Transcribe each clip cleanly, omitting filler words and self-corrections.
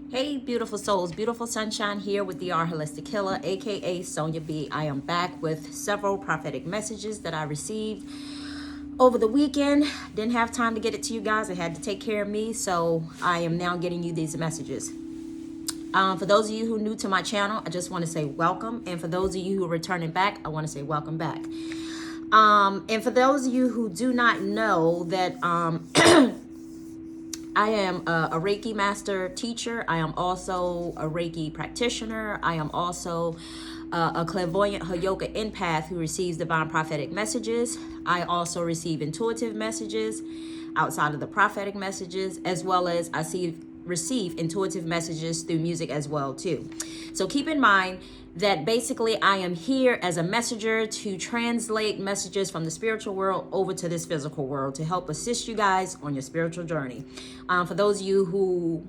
Hey, beautiful souls, beautiful sunshine here with the Holistic Healer, aka Sonia B. I am back with several prophetic messages that I received over the weekend. Didn't have time to get it to you guys. I had to take care of me, so I am now getting you these messages. For those of you who are new to my channel, I just want to say welcome. And for those of you who are returning back, I want to say welcome back. And for those of you who do not know that I am a Reiki master teacher. I am also a Reiki practitioner. I am also a clairvoyant Hayoka empath who receives divine prophetic messages. I also receive intuitive messages outside of the prophetic messages, as well as I receive intuitive messages through music as well too. So keep in mind that basically I am here as a messenger to translate messages from the spiritual world over to this physical world to help assist you guys on your spiritual journey. For those of you who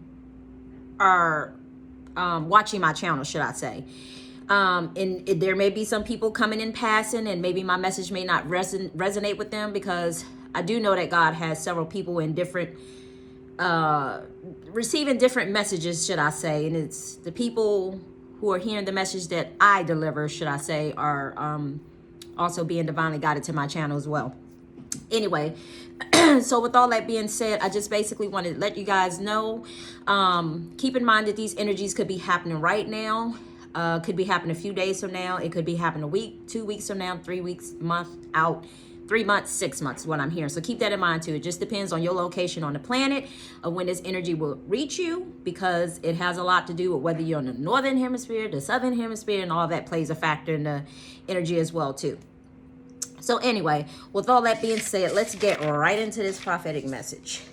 are watching my channel, should I say, and there may be some people coming in passing and maybe my message may not resonate with them, because I do know that God has several people in different receiving different messages, should I say, and it's the people who are hearing the message that I deliver, should I say, are also being divinely guided to my channel as well. Anyway, so with all that being said, I just basically wanted to let you guys know, keep in mind that these energies could be happening right now, could be happening a few days from now, it could be happening a week, 2 weeks from now, 3 weeks, month out, 3 months, 6 months is what I'm hearing. So keep that in mind too. It just depends on your location on the planet of when this energy will reach you, because it has a lot to do with whether you're in the northern hemisphere, the southern hemisphere, and all that plays a factor in the energy as well too. So anyway, with all that being said, let's get right into this prophetic message.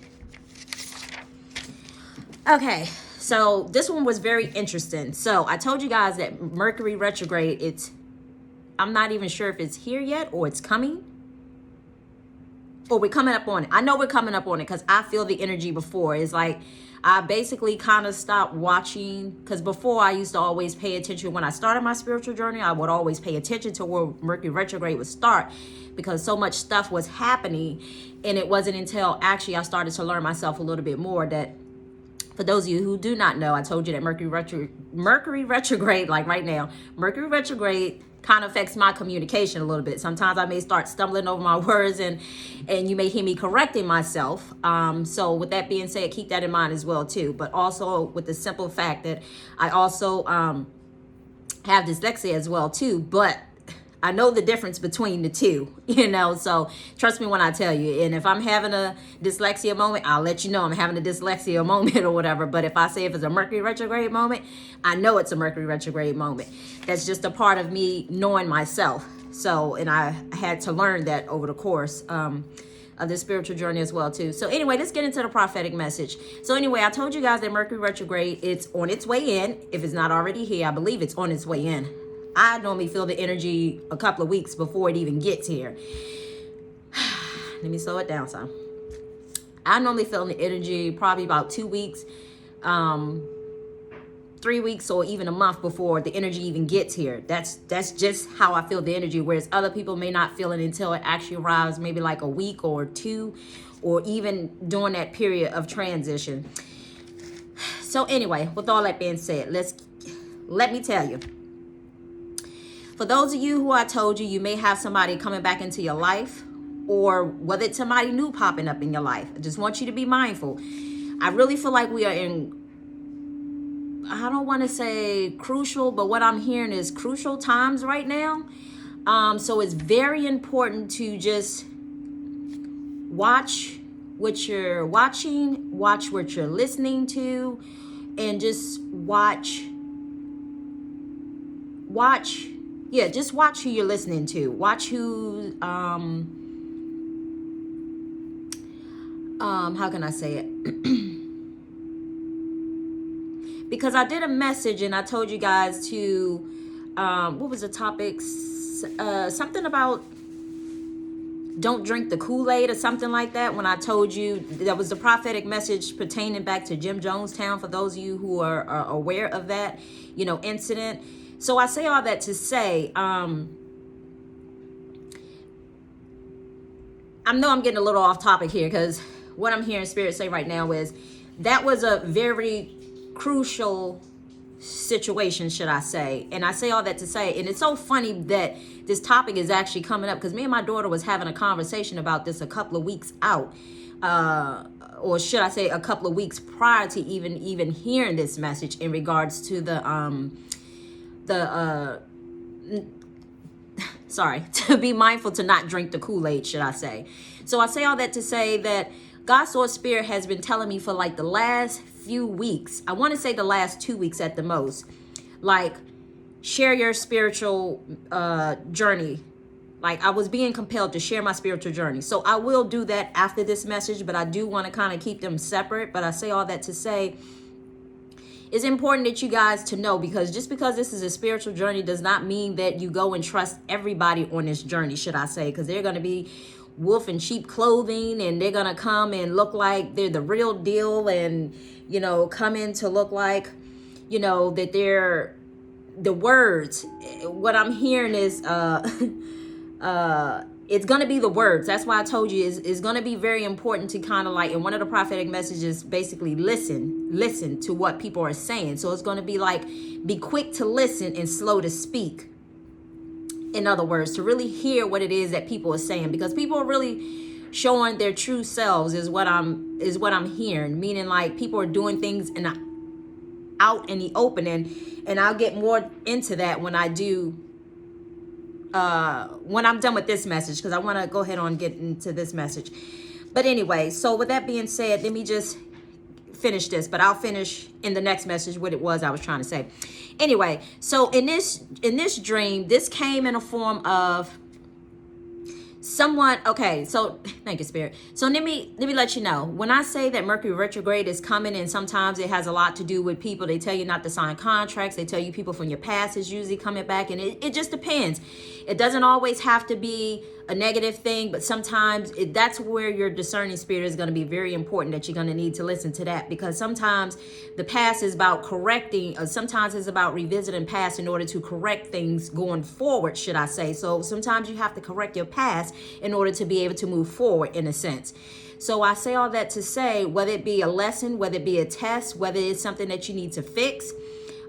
Okay, so this one was very interesting. So I told you guys that Mercury retrograde, I'm not even sure if it's here yet or it's coming. Or we're coming up on it. I know we're coming up on it because I feel the energy before. It's like I basically kind of stopped watching, because before I used to always pay attention. When I started my spiritual journey, I would always pay attention to where Mercury retrograde would start, because so much stuff was happening. And it wasn't until actually I started to learn myself a little bit more that, for those of you who do not know, I told you that Mercury retrograde, like right now, Mercury retrograde kind of affects my communication a little bit. Sometimes I may start stumbling over my words, and you may hear me correcting myself. So with that being said, keep that in mind as well too. But also with the simple fact that I also have dyslexia as well too. But I know the difference between the two, so trust me when I tell you. And if I'm having a dyslexia moment, I'll let you know I'm having a dyslexia moment or whatever. But if I say if it's a Mercury retrograde moment, I know it's a Mercury retrograde moment. That's just a part of me knowing myself. So, and I had to learn that over the course of this spiritual journey as well too. So anyway, let's get into the prophetic message. So anyway, I told you guys that Mercury retrograde, it's on its way in. If it's not already here, I believe it's on its way in. I normally feel the energy a couple of weeks before it even gets here. Let me slow it down some. I normally feel the energy probably about 2 weeks, 3 weeks, or even a month before the energy even gets here. That's just how I feel the energy, whereas other people may not feel it until it actually arrives, maybe like a week or two, or even during that period of transition. So anyway, with all that being said, let me tell you. For those of you who I told you may have somebody coming back into your life, or whether it's somebody new popping up in your life, I just want you to be mindful. I really feel like we are in, I don't want to say crucial, but what I'm hearing is crucial times right now. So it's very important to just watch what you're watching, watch what you're listening to, and just watch, just watch who you're listening to. Watch who, how can I say it? Because I did a message and I told you guys to, what was the topic? Something about don't drink the Kool-Aid or something like that. When I told you that was the prophetic message pertaining back to Jim Jonestown, for those of you who are aware of that, incident. So I say all that to say, I know I'm getting a little off topic here, because what I'm hearing Spirit say right now is that was a very crucial situation, should I say. And I say all that to say, and it's so funny that this topic is actually coming up, because me and my daughter was having a conversation about this a couple of weeks out, or should I say a couple of weeks prior to even hearing this message in regards to to be mindful to not drink the Kool-Aid, should I say. So I say all that to say that God's Source Spirit has been telling me for like the last few weeks, I want to say the last 2 weeks at the most, like, share your spiritual journey. Like, I was being compelled to share my spiritual journey. So I will do that after this message, but I do want to kind of keep them separate. But I say all that to say, it's important that you guys to know, because just because this is a spiritual journey does not mean that you go and trust everybody on this journey, should I say, because they're going to be wolf in sheep clothing, and they're going to come and look like they're the real deal, and, you know, come in to look like, you know, that they're the words. What I'm hearing is it's going to be the words. That's why I told you it's going to be very important to kind of like, in one of the prophetic messages, basically listen to what people are saying. So it's going to be like, be quick to listen and slow to speak. In other words, to really hear what it is that people are saying, because people are really showing their true selves is what I'm hearing. Meaning, like, people are doing things out in the open, and I'll get more into that when I do when I'm done with this message, because I want to go ahead on get into this message. But anyway, so with that being said, let me just finish this, but I'll finish in the next message what it was I was trying to say. Anyway, so in this dream, this came in a form of someone. Okay, so thank you, Spirit. So let me let you know, when I say that Mercury retrograde is coming, and sometimes it has a lot to do with people, they tell you not to sign contracts, they tell you people from your past is usually coming back, and it just depends. It doesn't always have to be a negative thing, but sometimes that's where your discerning spirit is going to be very important, that you're going to need to listen to that, because sometimes the past is about correcting, or sometimes it's about revisiting past in order to correct things going forward, should I say. So sometimes you have to correct your past in order to be able to move forward, in a sense. So I say all that to say, whether it be a lesson, whether it be a test, whether it's something that you need to fix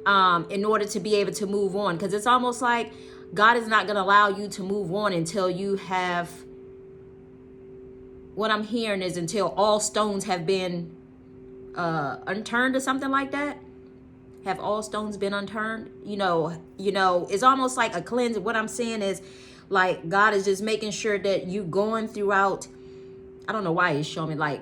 in order to be able to move on, because it's almost like God is not going to allow you to move on until you have, what I'm hearing is until all stones have been unturned or something like that. Have all stones been unturned? You know, it's almost like a cleanse. What I'm saying is, like, God is just making sure that you going throughout. I don't know why He's showing me like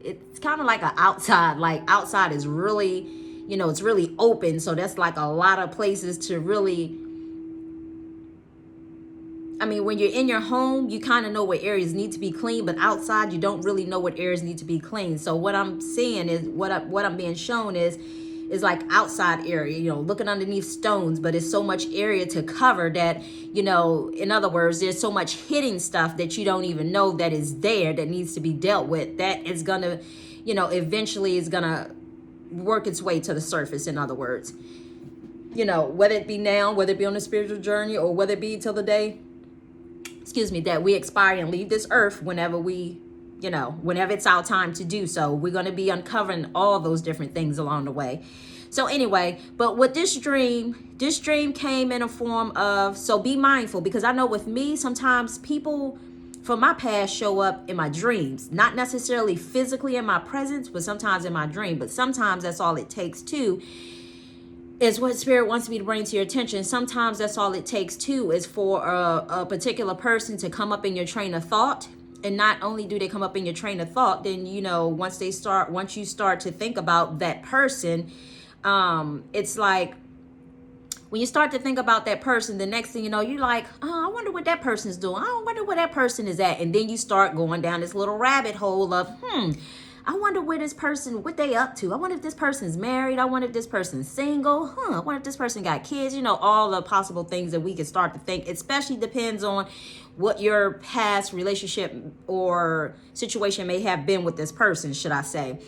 it's kind of like an outside. Like, outside is really, it's really open. So that's like a lot of places to really, I mean, when you're in your home, you kind of know what areas need to be clean, but outside you don't really know what areas need to be clean. So what I'm seeing is, what I'm being shown is like outside area, looking underneath stones, but it's so much area to cover that, in other words, there's so much hidden stuff that you don't even know that is there, that needs to be dealt with, that is gonna, eventually is gonna work its way to the surface, in other words. Whether it be now, whether it be on a spiritual journey, or whether it be till the day, that we expire and leave this earth, whenever we, whenever it's our time to do so, we're going to be uncovering all those different things along the way. So anyway, but with this dream came in a form of, so be mindful, because I know with me, sometimes people from my past show up in my dreams, not necessarily physically in my presence, but sometimes in my dream. But sometimes that's all it takes too, is what Spirit wants me to bring to your attention. Sometimes that's all it takes too, is for a particular person to come up in your train of thought. And not only do they come up in your train of thought, then, once you start to think about that person, it's like, when you start to think about that person, the next thing you know, you're like, oh, I wonder what that person's doing. I wonder where that person is at. And then you start going down this little rabbit hole of, I wonder where this person, what they up to. I wonder if this person's married. I wonder if this person's single. I wonder if this person got kids. All the possible things that we can start to think, especially depends on what your past relationship or situation may have been with this person, should I say.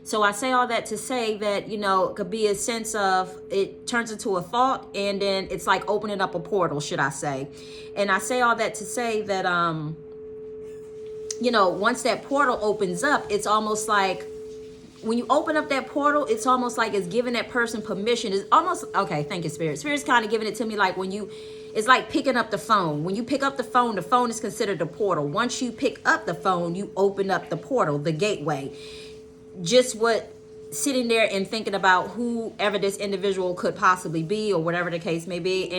So I say all that to say that, it could be a sense of, it turns into a thought, and then it's like opening up a portal, should I say. And I say all that to say that, once that portal opens up, it's almost like when you open up that portal, it's almost like it's giving that person permission. It's almost, okay, thank you, Spirit. Spirit's kind of giving it to me like when you, it's like picking up the phone. When you pick up the phone is considered a portal. Once you pick up the phone, you open up the portal, the gateway. Just what, sitting there and thinking about whoever this individual could possibly be or whatever the case may be.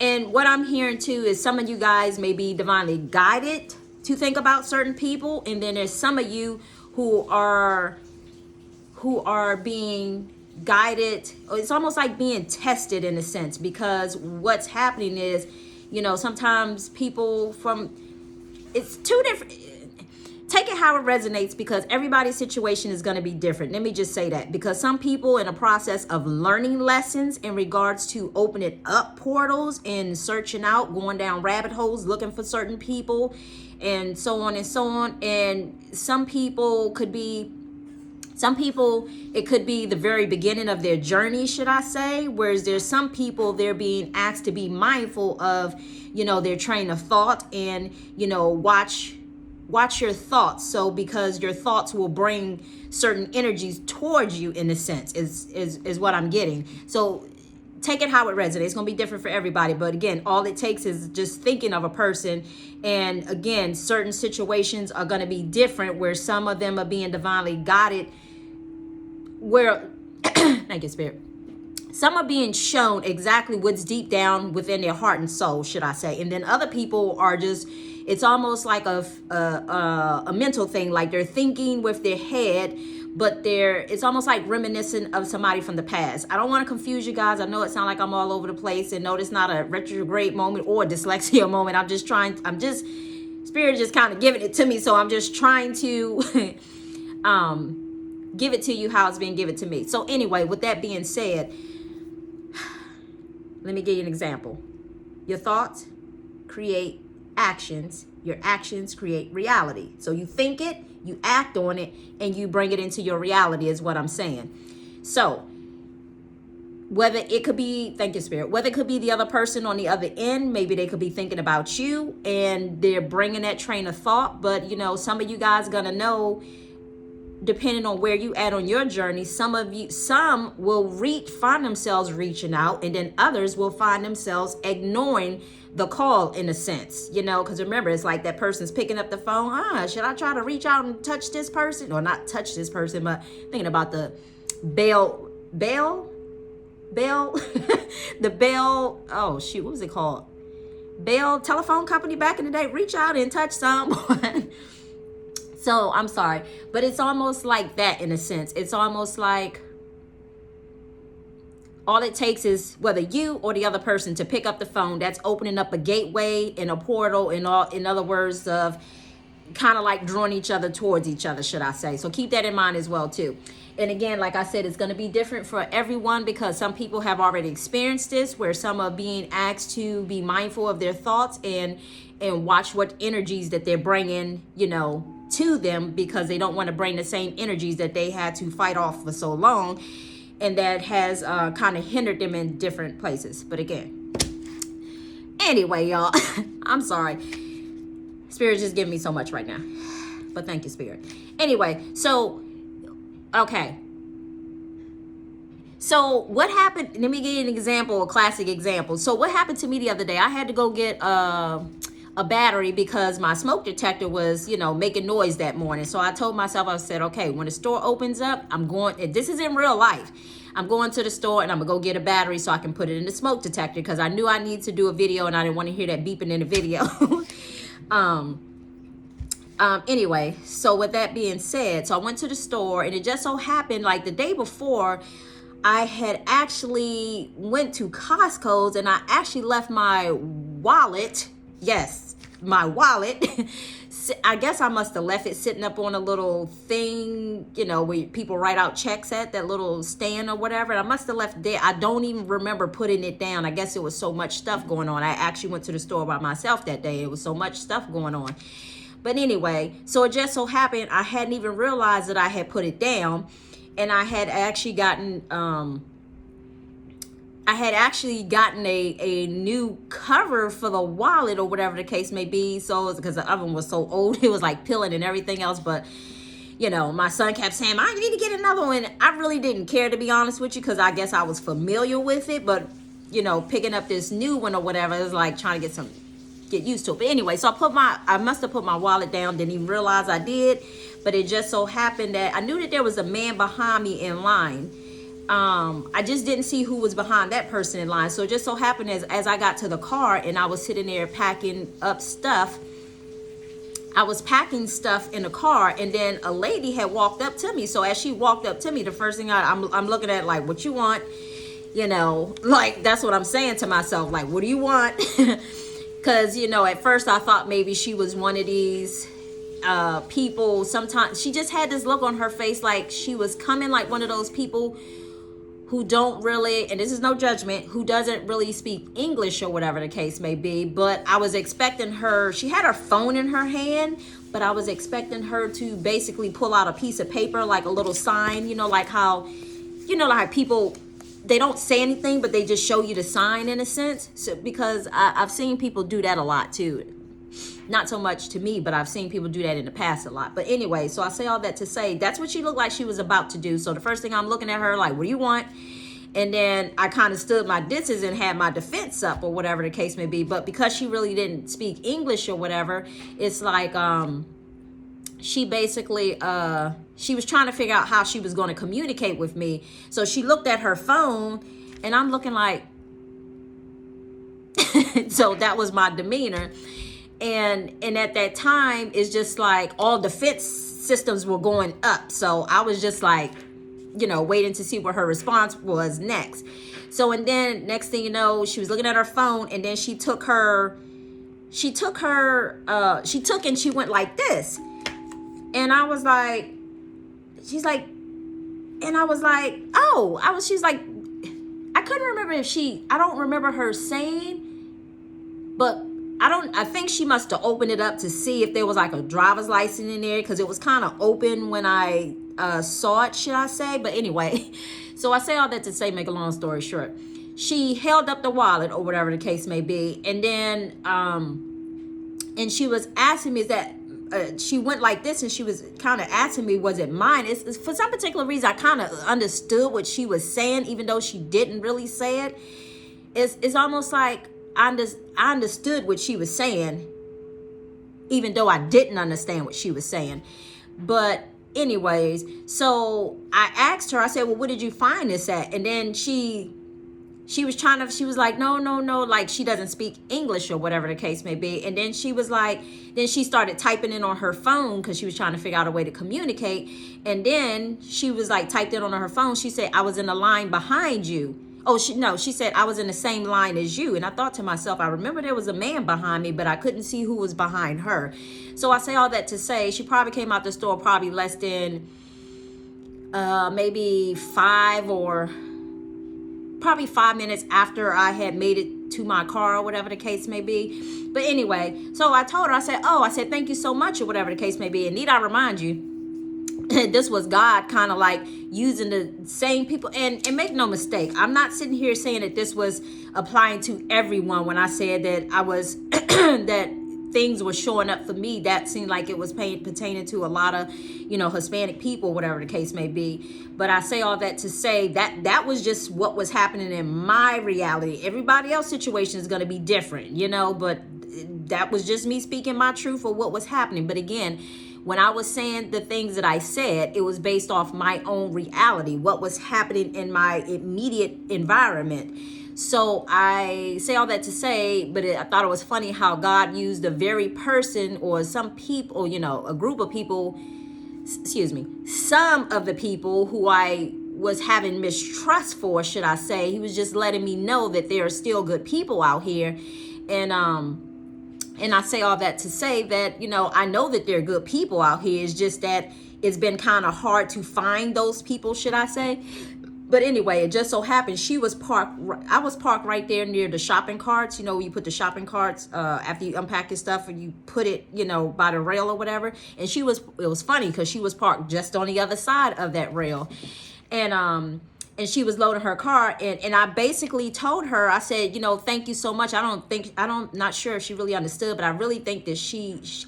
And what I'm hearing too is some of you guys may be divinely guided to think about certain people. And then there's some of you who are being guided. It's almost like being tested in a sense, because what's happening is, you know, sometimes people from, it's two different, take it how it resonates, because everybody's situation is going to be different. Let me just say that, because some people in a process of learning lessons in regards to opening up portals and searching out, going down rabbit holes, looking for certain people and so on and so on. And some people, it could be the very beginning of their journey, should I say, whereas there's some people, they're being asked to be mindful of, you know, their train of thought and, you know, watch your thoughts. So because your thoughts will bring certain energies towards you, in a sense, is what I'm getting. So take it how it resonates. It's going to be different for everybody. But again, all it takes is just thinking of a person. And again, certain situations are going to be different, where some of them are being divinely guided, where, thank you, Spirit. Some are being shown exactly what's deep down within their heart and soul, should I say. And then other people are just, it's almost like a mental thing, like they're thinking with their head, but it's almost like reminiscent of somebody from the past. I don't want to confuse you guys. I know it sounds like I'm all over the place, and no, it's not a retrograde moment or a dyslexia moment. Spirit just kind of giving it to me. So I'm just trying to give it to you how it's being given to me. So anyway, with that being said, let me give you an example. Your thoughts create actions. Your actions create reality. So you think it, you act on it, and you bring it into your reality, is what I'm saying. So whether it could be, thank you, Spirit, whether it could be the other person on the other end, maybe they could be thinking about you and they're bringing that train of thought. But, you know, some of you guys are going to know, depending on where you at on your journey, some will find themselves reaching out, and then others will find themselves ignoring the call, in a sense, you know, because remember, it's like that person's picking up the phone. Should I try to reach out and touch this person, or not touch this person, but thinking about the bell, the bell. Oh shoot, what was it called? Bell telephone company back in the day. Reach out and touch someone. So I'm sorry, but it's almost like that, in a sense. It's almost like all it takes is whether you or the other person to pick up the phone. That's opening up a gateway and a portal, in other words, of kind of like drawing each other towards each other, should I say. So keep that in mind as well too. And again, like I said, it's going to be different for everyone, because some people have already experienced this, where some are being asked to be mindful of their thoughts and watch what energies that they're bringing, you know, to them, because they don't want to bring the same energies that they had to fight off for so long, and that has kind of hindered them in different places. But again, anyway, y'all, I'm sorry. Spirit's just giving me so much right now, but thank you, Spirit. Anyway, so okay, so what happened? Let me give you an example, a classic example. So what happened to me the other day? I had to go get a battery because my smoke detector was, you know, making noise that morning. So I told myself, I said, okay, when the store opens up, I'm going, and this is in real life, I'm going to the store and I'm gonna go get a battery so I can put it in the smoke detector, because I knew I need to do a video and I didn't want to hear that beeping in the video. Anyway, so with that being said, so I went to the store, and it just so happened, like the day before, I had actually went to Costco's, and I actually left my wallet. Yes, my wallet. I guess I must have left it sitting up on a little thing, you know, where people write out checks at, that little stand or whatever. And I must have left it there. I don't even remember putting it down. I guess it was so much stuff going on. I actually went to the store by myself that day. It was so much stuff going on. But anyway, so it just so happened I hadn't even realized that I had put it down, and I had actually gotten a new cover for the wallet, or whatever the case may be. So because the oven was so old, it was like peeling and everything else. But my son kept saying, I need to get another one. I really didn't care, to be honest with you, because I guess I was familiar with it. But, picking up this new one or whatever, it was like trying to get used to it. But anyway, so I must have put my wallet down, didn't even realize I did. But it just so happened that I knew that there was a man behind me in line. I just didn't see who was behind that person in line. So it just so happened as I got to the car and I was sitting there packing up stuff, I was packing stuff in the car, and then a lady had walked up to me. So as she walked up to me, the first thing I'm looking at, like, what you want? Like, that's what I'm saying to myself, like, what do you want? Because, at first I thought maybe she was one of these people. Sometimes she just had this look on her face like she was coming like one of those people who don't really, and this is no judgment, who doesn't really speak English or whatever the case may be. But I was expecting her, she had her phone in her hand, but I was expecting her to basically pull out a piece of paper, like a little sign, like how people, they don't say anything, but they just show you the sign in a sense. So, because I've seen people do that a lot too. Not so much to me, but I've seen people do that in the past a lot. But anyway, so I say all that to say, that's what she looked like she was about to do. So the first thing, I'm looking at her like, what do you want? And then I kind of stood my distance and had my defense up or whatever the case may be. But because she really didn't speak English or whatever, it's like she basically, she was trying to figure out how she was going to communicate with me. So she looked at her phone and I'm looking like, so that was my demeanor. And at that time, it's just like all defense systems were going up. So I was just like, waiting to see what her response was next. So, and then next thing you know, she was looking at her phone, and then she took and she went like this. And I was like, she's like, and I was like, oh, she's like, I couldn't remember I don't remember her saying, but I think she must have opened it up to see if there was like a driver's license in there, because it was kind of open when I saw it, should I say. But anyway, so I say all that to say, make a long story short, she held up the wallet or whatever the case may be. And then, and she was asking me, is that, she went like this, and she was kind of asking me, was it mine? It's for some particular reason, I kind of understood what she was saying, even though she didn't really say it. It's almost like I understood what she was saying, even though I didn't understand what she was saying. But anyways, so I asked her, I said, well, where did you find this at? And then she was like, no, like she doesn't speak English or whatever the case may be. And then she was like, then she started typing in on her phone because she was trying to figure out a way to communicate. And then she was like, typed in on her phone. She said, I was in the line behind you. Oh, she said, I was in the same line as you. And I thought to myself, I remember there was a man behind me, but I couldn't see who was behind her. So I say all that to say, she probably came out the store probably less than maybe 5 minutes after I had made it to my car or whatever the case may be. But anyway, so I told her, I said, thank you so much or whatever the case may be. And need I remind you, this was God kind of like using the same people. And make no mistake, I'm not sitting here saying that this was applying to everyone. When I said that I was, that things were showing up for me, that seemed like it was pertaining to a lot of, Hispanic people, whatever the case may be. But I say all that to say that was just what was happening in my reality. Everybody else's situation is going to be different, but that was just me speaking my truth of what was happening. But again, when I was saying the things that I said, it was based off my own reality, what was happening in my immediate environment. So I say all that to say, but I thought it was funny how God used the very person or some people, a group of people, some of the people who I was having mistrust for, should I say. He was just letting me know that there are still good people out here. And I say all that to say that, I know that there are good people out here. It's just that it's been kind of hard to find those people, should I say. But anyway, it just so happened I was parked right there near the shopping carts. You put the shopping carts after you unpack your stuff and you put it, by the rail or whatever. And it was funny because she was parked just on the other side of that rail. And and she was loading her car, and I basically told her, I said, thank you so much. Not sure if she really understood, but I really think that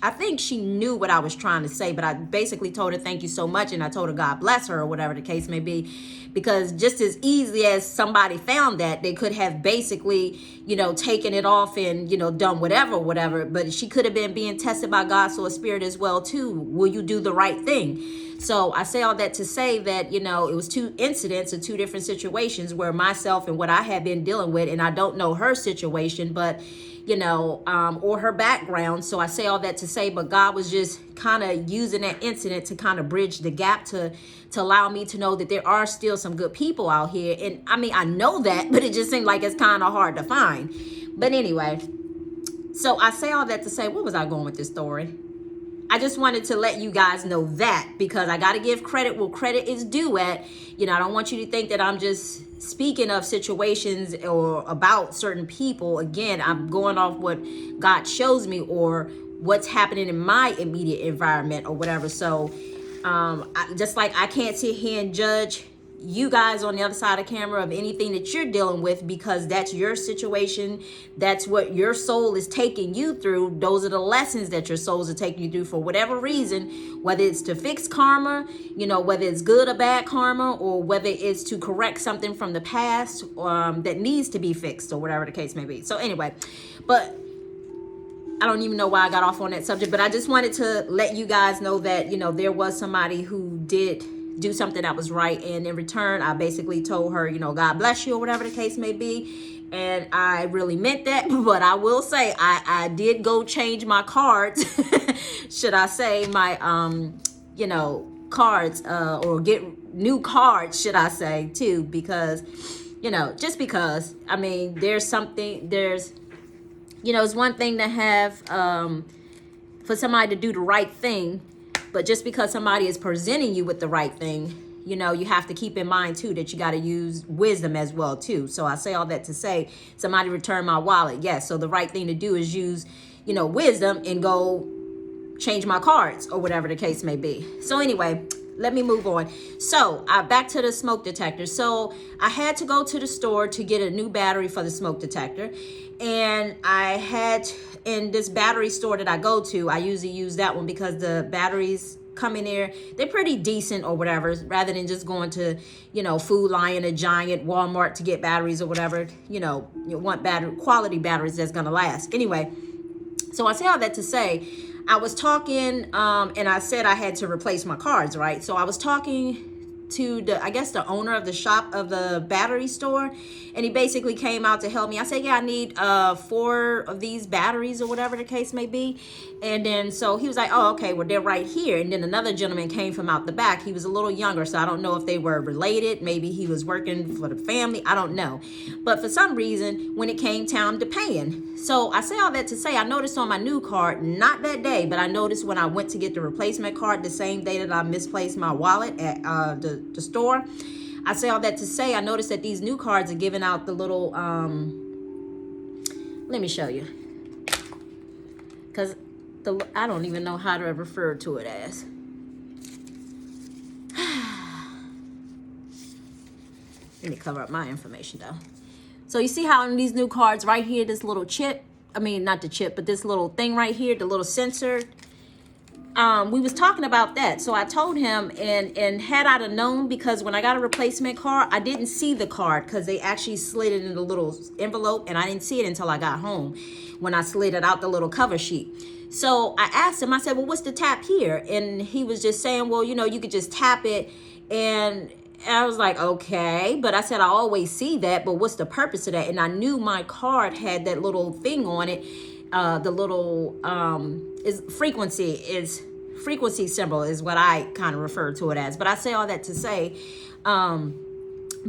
I think she knew what I was trying to say, but I basically told her thank you so much, and I told her God bless her, or whatever the case may be, because just as easily as somebody found that, they could have basically, taken it off and, done whatever, but she could have been being tested by God's Holy Spirit as well too. Will you do the right thing? So I say all that to say that, it was two incidents or two different situations where myself and what I had been dealing with, and I don't know her situation, but, or her background. So I say all that to say, but God was just kind of using that incident to kind of bridge the gap to allow me to know that there are still some good people out here. And I mean, I know that, but it just seemed like it's kind of hard to find. But anyway, so I say all that to say, where was I going with this story? I just wanted to let you guys know that, because I got to give credit where credit is due at. I don't want you to think that I'm just speaking of situations or about certain people. Again, I'm going off what God shows me or what's happening in my immediate environment or whatever. So just like I can't sit here and judge you guys on the other side of the camera of anything that you're dealing with, because that's your situation. That's what your soul is taking you through. Those are the lessons that your souls are taking you through for whatever reason, whether it's to fix karma, whether it's good or bad karma, or whether it's to correct something from the past that needs to be fixed, or whatever the case may be. So anyway, but I don't even know why I got off on that subject, but I just wanted to let you guys know that, there was somebody who did do something that was right, and in return I basically told her, God bless you, or whatever the case may be, and I really meant that. But I will say I did go change my cards should I say my cards or get new cards, should I say, too, because just because I mean it's one thing to have for somebody to do the right thing. But just because somebody is presenting you with the right thing, you have to keep in mind, too, that you got to use wisdom as well, too. So I say all that to say, somebody returned my wallet. Yes. So the right thing to do is use, wisdom and go change my cards, or whatever the case may be. So anyway, let me move on. So back to the smoke detector. So I had to go to the store to get a new battery for the smoke detector. And I had, in this battery store that I go to, I usually use that one because the batteries come in there, they're pretty decent or whatever, rather than just going to, Food Lion, a Giant, Walmart to get batteries or whatever. You want quality batteries that's going to last. Anyway, so I say all that to say, I was talking, and I said I had to replace my cards, right? So I was talking to the owner of the shop of the battery store, and he basically came out to help me. I said, yeah, I need 4 of these batteries or whatever the case may be. And then so he was like, oh, okay, well, they're right here. And then another gentleman came from out the back. He was a little younger, so I don't know if they were related. Maybe he was working for the family, I don't know. But for some reason, when it came time to paying, so I say all that to say, I noticed on my new card, not that day, but I noticed when I went to get the replacement card the same day that I misplaced my wallet at the store. I say all that to say, I noticed that these new cards are giving out the little, let me show you, because I don't even know how to refer to it as. Let me cover up my information though. So you see how in these new cards right here, this little chip, I mean, not the chip, but this little thing right here, the little sensor, we was talking about that. So I told him, and had I known, because when I got a replacement card, I didn't see the card because they actually slid it in the little envelope, and I didn't see it until I got home when I slid it out the little cover sheet. So I asked him, I said, well, what's the tap here? And he was just saying, well, you could just tap it. And I was like, okay, but I said, I always see that, but what's the purpose of that? And I knew my card had that little thing on it, the little frequency symbol is what I kind of refer to it as. But I say all that to say,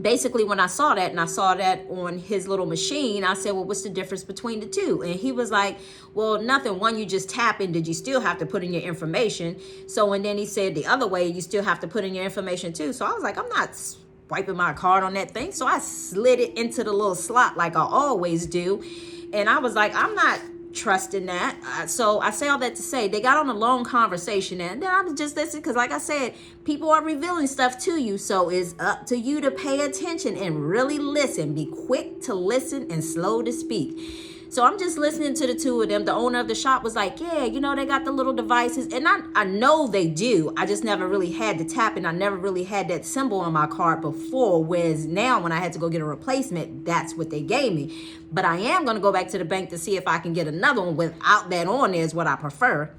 basically when I saw that, and I saw that on his little machine, I said, well, what's the difference between the two? And he was like, well, nothing. One, you just tap in, did you still have to put in your information? So, and then he said the other way, you still have to put in your information too. So I was like, I'm not swiping my card on that thing. So I slid it into the little slot like I always do. And I was like, I'm not trust in that. So I say all that to say they got on a long conversation, and then I was just listening because, like I said, people are revealing stuff to you. So it's up to you to pay attention and really listen. Be quick to listen and slow to speak. So I'm just listening to the two of them. The owner of the shop was like, yeah, you know, they got the little devices. And I know they do. I just never really had to tap, and I never really had that symbol on my card before. Whereas now when I had to go get a replacement, that's what they gave me. But I am going to go back to the bank to see if I can get another one without that on there is what I prefer.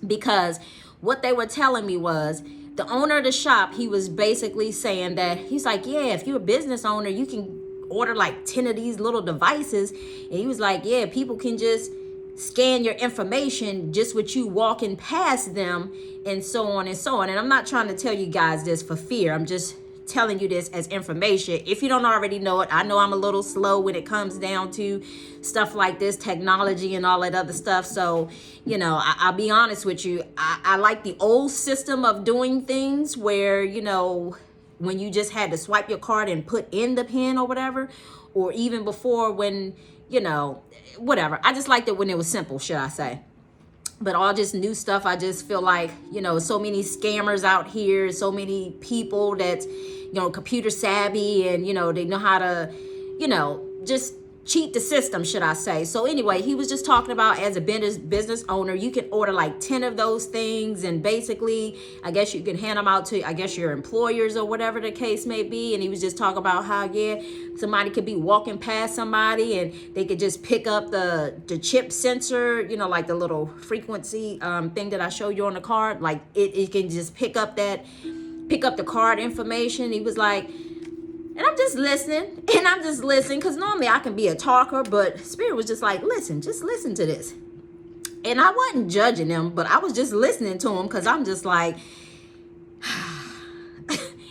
Because what they were telling me was, the owner of the shop, he was basically saying that, he's like, yeah, if you're a business owner, you can order like 10 of these little devices. And he was like, yeah, people can just scan your information just with you walking past them, and so on and so on. And I'm not trying to tell you guys this for fear. I'm just telling you this as information. If you don't already know it, I know I'm a little slow when it comes down to stuff like this, technology and all that other stuff. So, you know, I'll be honest with you. I like the old system of doing things where, you know, when you just had to swipe your card and put in the pin or whatever, or even before when, you know, whatever. I just liked it when it was simple, should I say. But all this new stuff, I just feel like, you know, so many scammers out here, so many people that's, you know, computer savvy, and, you know, they know how to, you know, just cheat the system, should I say. So anyway, he was just talking about, as a business owner, you can order like 10 of those things, and basically, I guess you can hand them out to, I guess, your employers or whatever the case may be. And he was just talking about how, yeah, somebody could be walking past somebody and they could just pick up the chip sensor, you know, like the little frequency thing that I showed you on the card. Like it can just pick up the card information. He was like, and I'm just listening, because normally I can be a talker, but Spirit was just like, just listen to this. And I wasn't judging him, but I was just listening to him, because I'm just like,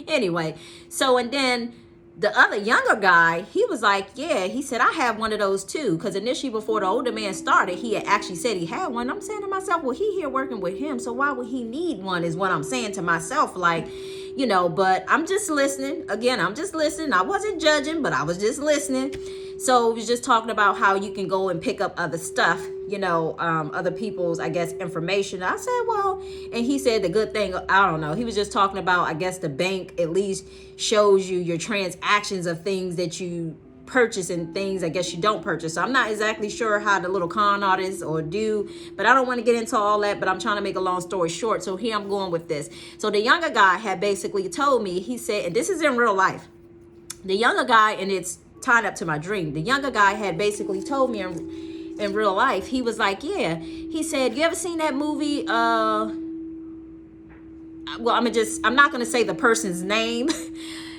anyway. So, and then the other younger guy, he was like, yeah, he said, I have one of those too. Because initially, before the older man started, he had actually said he had one. I'm saying to myself, well, he here working with him, so why would he need one, is what I'm saying to myself. Like, you know, but I'm just listening. Again, I'm just listening. I wasn't judging, but I was just listening. So we was just talking about how you can go and pick up other stuff, you know, other people's, I guess, information. I said, well, and he said the good thing, I don't know. He was just talking about, I guess, the bank at least shows you your transactions of things that you purchase and things I guess you don't purchase. So I'm not exactly sure how the little con artists or do, but I don't want to get into all that, but I'm trying to make a long story short. So here I'm going with this. So the younger guy had basically told me, he said, and this is in real life, the younger guy, and it's tied up to my dream, the younger guy had basically told me in real life, he was like, yeah, he said, you ever seen that movie, well, I'm not going to say the person's name.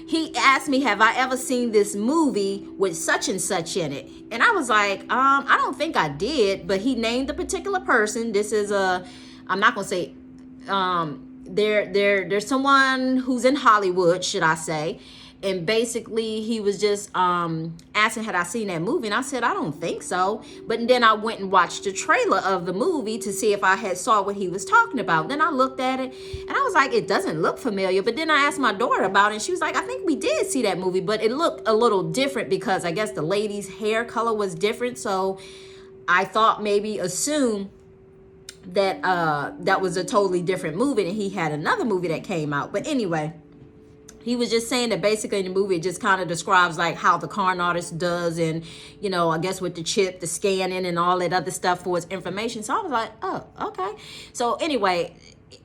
He asked me, have I ever seen this movie with such and such in it? And I was like, I don't think I did, but he named the particular person. This is I'm not going to say, there's someone who's in Hollywood, should I say. And basically he was just asking, had I seen that movie? And I said, I don't think so. But then I went and watched the trailer of the movie to see if I had saw what he was talking about. Then I looked at it and I was like, it doesn't look familiar. But then I asked my daughter about it and she was like, I think we did see that movie, but it looked a little different because I guess the lady's hair color was different. So I thought assume that that was a totally different movie and he had another movie that came out. But anyway, he was just saying that basically in the movie, it just kind of describes like how the con artist does, and, you know, I guess with the chip, the scanning and all that other stuff for his information. So I was like, oh, okay. So anyway,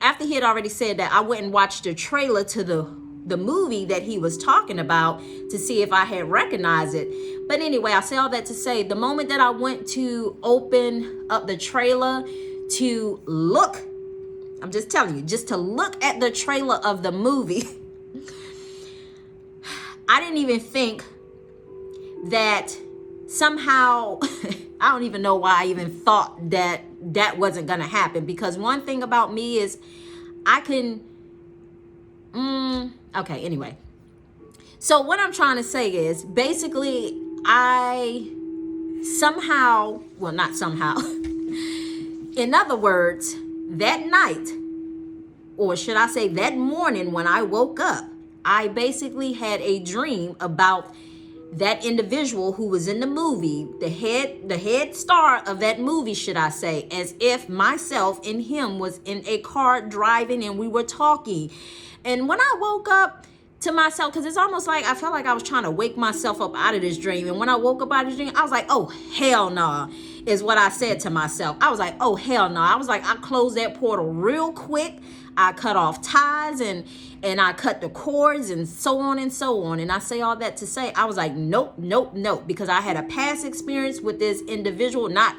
after he had already said that, I went and watched the trailer to the movie that he was talking about to see if I had recognized it. But anyway, I say all that to say, the moment that I went to open up the trailer to look, I'm just telling you, just to look at the trailer of the movie, I didn't even think that somehow, I don't even know why I even thought that that wasn't going to happen. Because one thing about me is I can, okay, anyway. So what I'm trying to say is basically I somehow, well, not somehow, in other words, that night, or should I say that morning when I woke up, I basically had a dream about that individual who was in the movie, the head star of that movie, should I say, as if myself and him was in a car driving and we were talking. And when I woke up to myself, because it's almost like I felt like I was trying to wake myself up out of this dream. And when I woke up out of the dream, I was like, oh, hell nah, is what I said to myself. I was like, oh, hell nah. I was like, I closed that portal real quick. I cut off ties and I cut the cords and so on and so on. And I say all that to say, I was like, nope, nope, nope. Because I had a past experience with this individual, not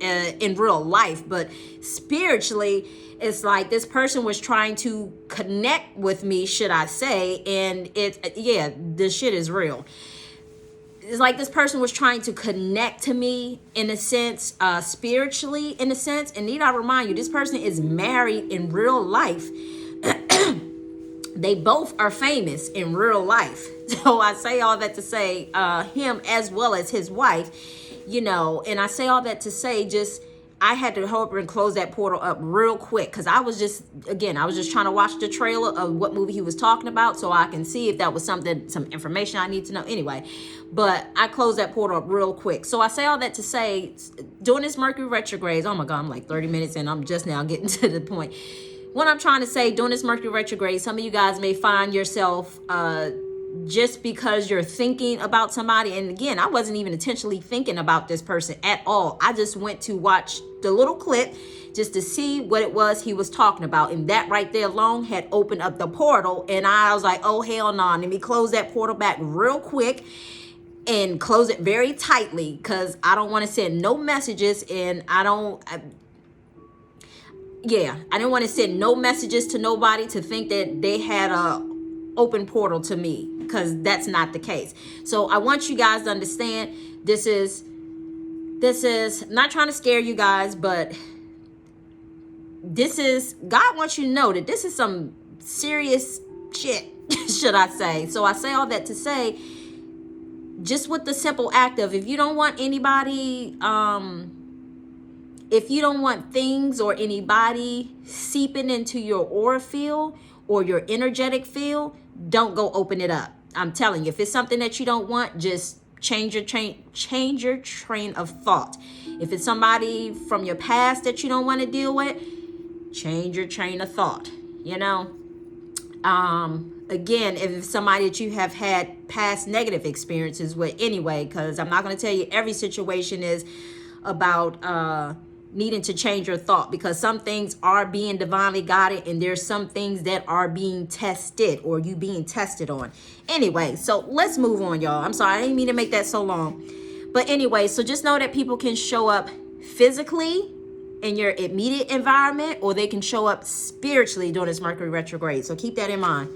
in real life, but spiritually. It's like this person was trying to connect with me, should I say. And this shit is real. It's like this person was trying to connect to me in a sense, spiritually in a sense. And need I remind you, this person is married in real life. They both are famous in real life. So I say all that to say, him as well as his wife, and I say all that to say, I had to help her and close that portal up real quick. Cause I was just trying to watch the trailer of what movie he was talking about so I can see if that was some information I need to know anyway. But I closed that portal up real quick. So I say all that to say, during this Mercury retrograde, oh my God, I'm like 30 minutes in. I'm just now getting to the point. What I'm trying to say, during this Mercury retrograde, some of you guys may find yourself, just because you're thinking about somebody. And again, I wasn't even intentionally thinking about this person at all. I just went to watch the little clip just to see what it was he was talking about. And that right there alone had opened up the portal. And I was like, oh, hell no. Let me close that portal back real quick and close it very tightly, because I don't want to send no messages. And I didn't want to send no messages to nobody to think that they had a open portal to me, because that's not the case. So I want you guys to understand, this is I'm not trying to scare you guys, but God wants you to know that this is some serious shit, should I say. So I say all that to say, just with the simple act of, if you don't want anybody, if you don't want things or anybody seeping into your aura field or your energetic field, don't go open it up. I'm telling you, if it's something that you don't want, just change your train of thought. If it's somebody from your past that you don't want to deal with, change your train of thought. Again, if it's somebody that you have had past negative experiences with anyway, because I'm not going to tell you every situation is about needing to change your thought, because some things are being divinely guided and there's some things that are being tested or you being tested on. Anyway, so let's move on, y'all. I'm sorry, I didn't mean to make that so long. But anyway, so just know that people can show up physically in your immediate environment, or they can show up spiritually during this Mercury retrograde. So keep that in mind.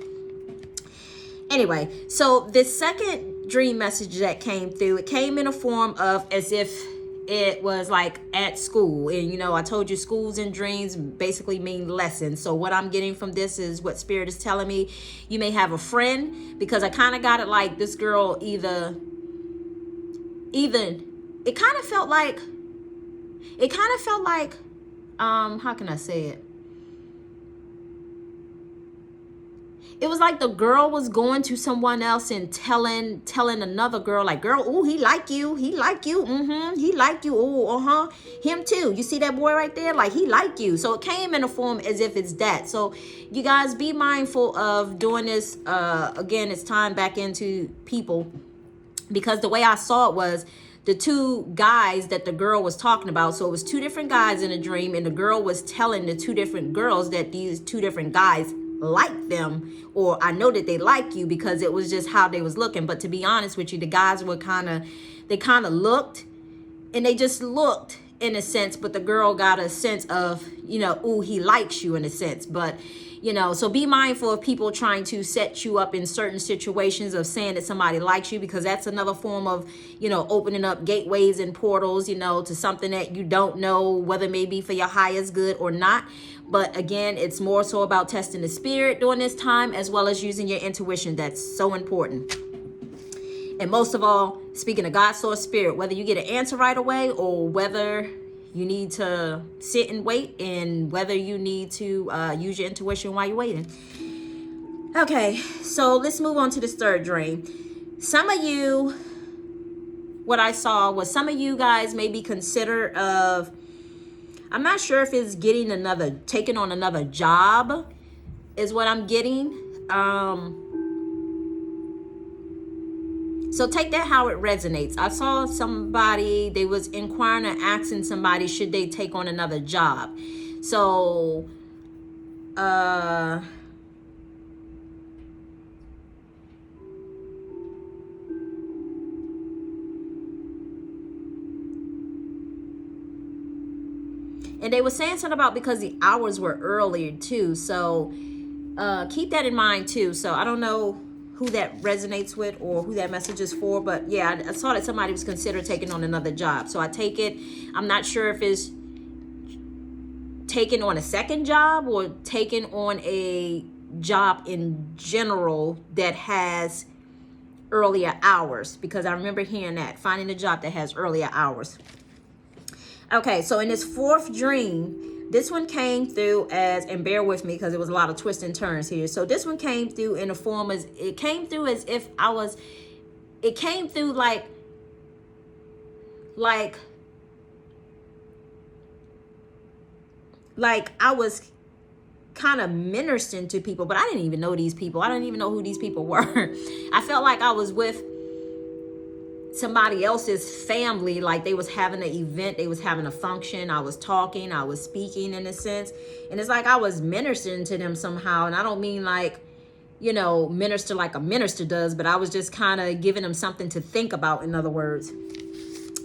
Anyway, so this second dream message that came through, it came in a form of as if it was like at school. And I told you schools and dreams basically mean lessons. So what I'm getting from this is what Spirit is telling me. You may have a friend, because I kind of got it like this girl either it kind of felt like how can I say it? It was like the girl was going to someone else and telling another girl, like, girl, ooh, he like you. He like you. He like you. Ooh, him too. You see that boy right there? Like, he like you. So it came in a form as if it's that. So you guys be mindful of doing this. Again, it's time back into people, because the way I saw it was the two guys that the girl was talking about. So it was two different guys in a dream, and the girl was telling the two different girls that these two different guys like them, or I know that they like you, because it was just how they was looking. But to be honest with you, the guys were kind of looked, and they just looked in a sense, but the girl got a sense of, ooh, he likes you in a sense. But so be mindful of people trying to set you up in certain situations of saying that somebody likes you, because that's another form of, opening up gateways and portals, to something that you don't know whether it may be for your highest good or not. But again, it's more so about testing the spirit during this time, as well as using your intuition. That's so important. And most of all, speaking of God, source, spirit, whether you get an answer right away or whether you need to sit and wait, and whether you need to use your intuition while you're waiting. Okay, so let's move on to this third dream. Some of you what I saw was some of you guys may be considered of, I'm not sure if it's taking on another job is what I'm getting. So take that how it resonates. I saw somebody, they was inquiring and asking somebody, should they take on another job? So, and they were saying something about because the hours were earlier too. So keep that in mind too. So I don't know who that resonates with or who that message is for, but yeah, I saw that somebody was considering taking on another job. So I take it, I'm not sure if it's taking on a second job or taking on a job in general that has earlier hours, because I remember hearing that, finding a job that has earlier hours. Okay, so in this fourth dream, this one came through as, and bear with me because there was a lot of twists and turns here. So this one came through in the form as, it came through as if it came through like I was kind of ministering to people, but I didn't even know these people. I didn't even know who these people were. I felt like I was with somebody else's family, like they was having an event, they was having a function, I was talking, I was speaking in a sense, and it's like I was ministering to them somehow. And I don't mean like, you know, minister like a minister does, but I was just kind of giving them something to think about, in other words.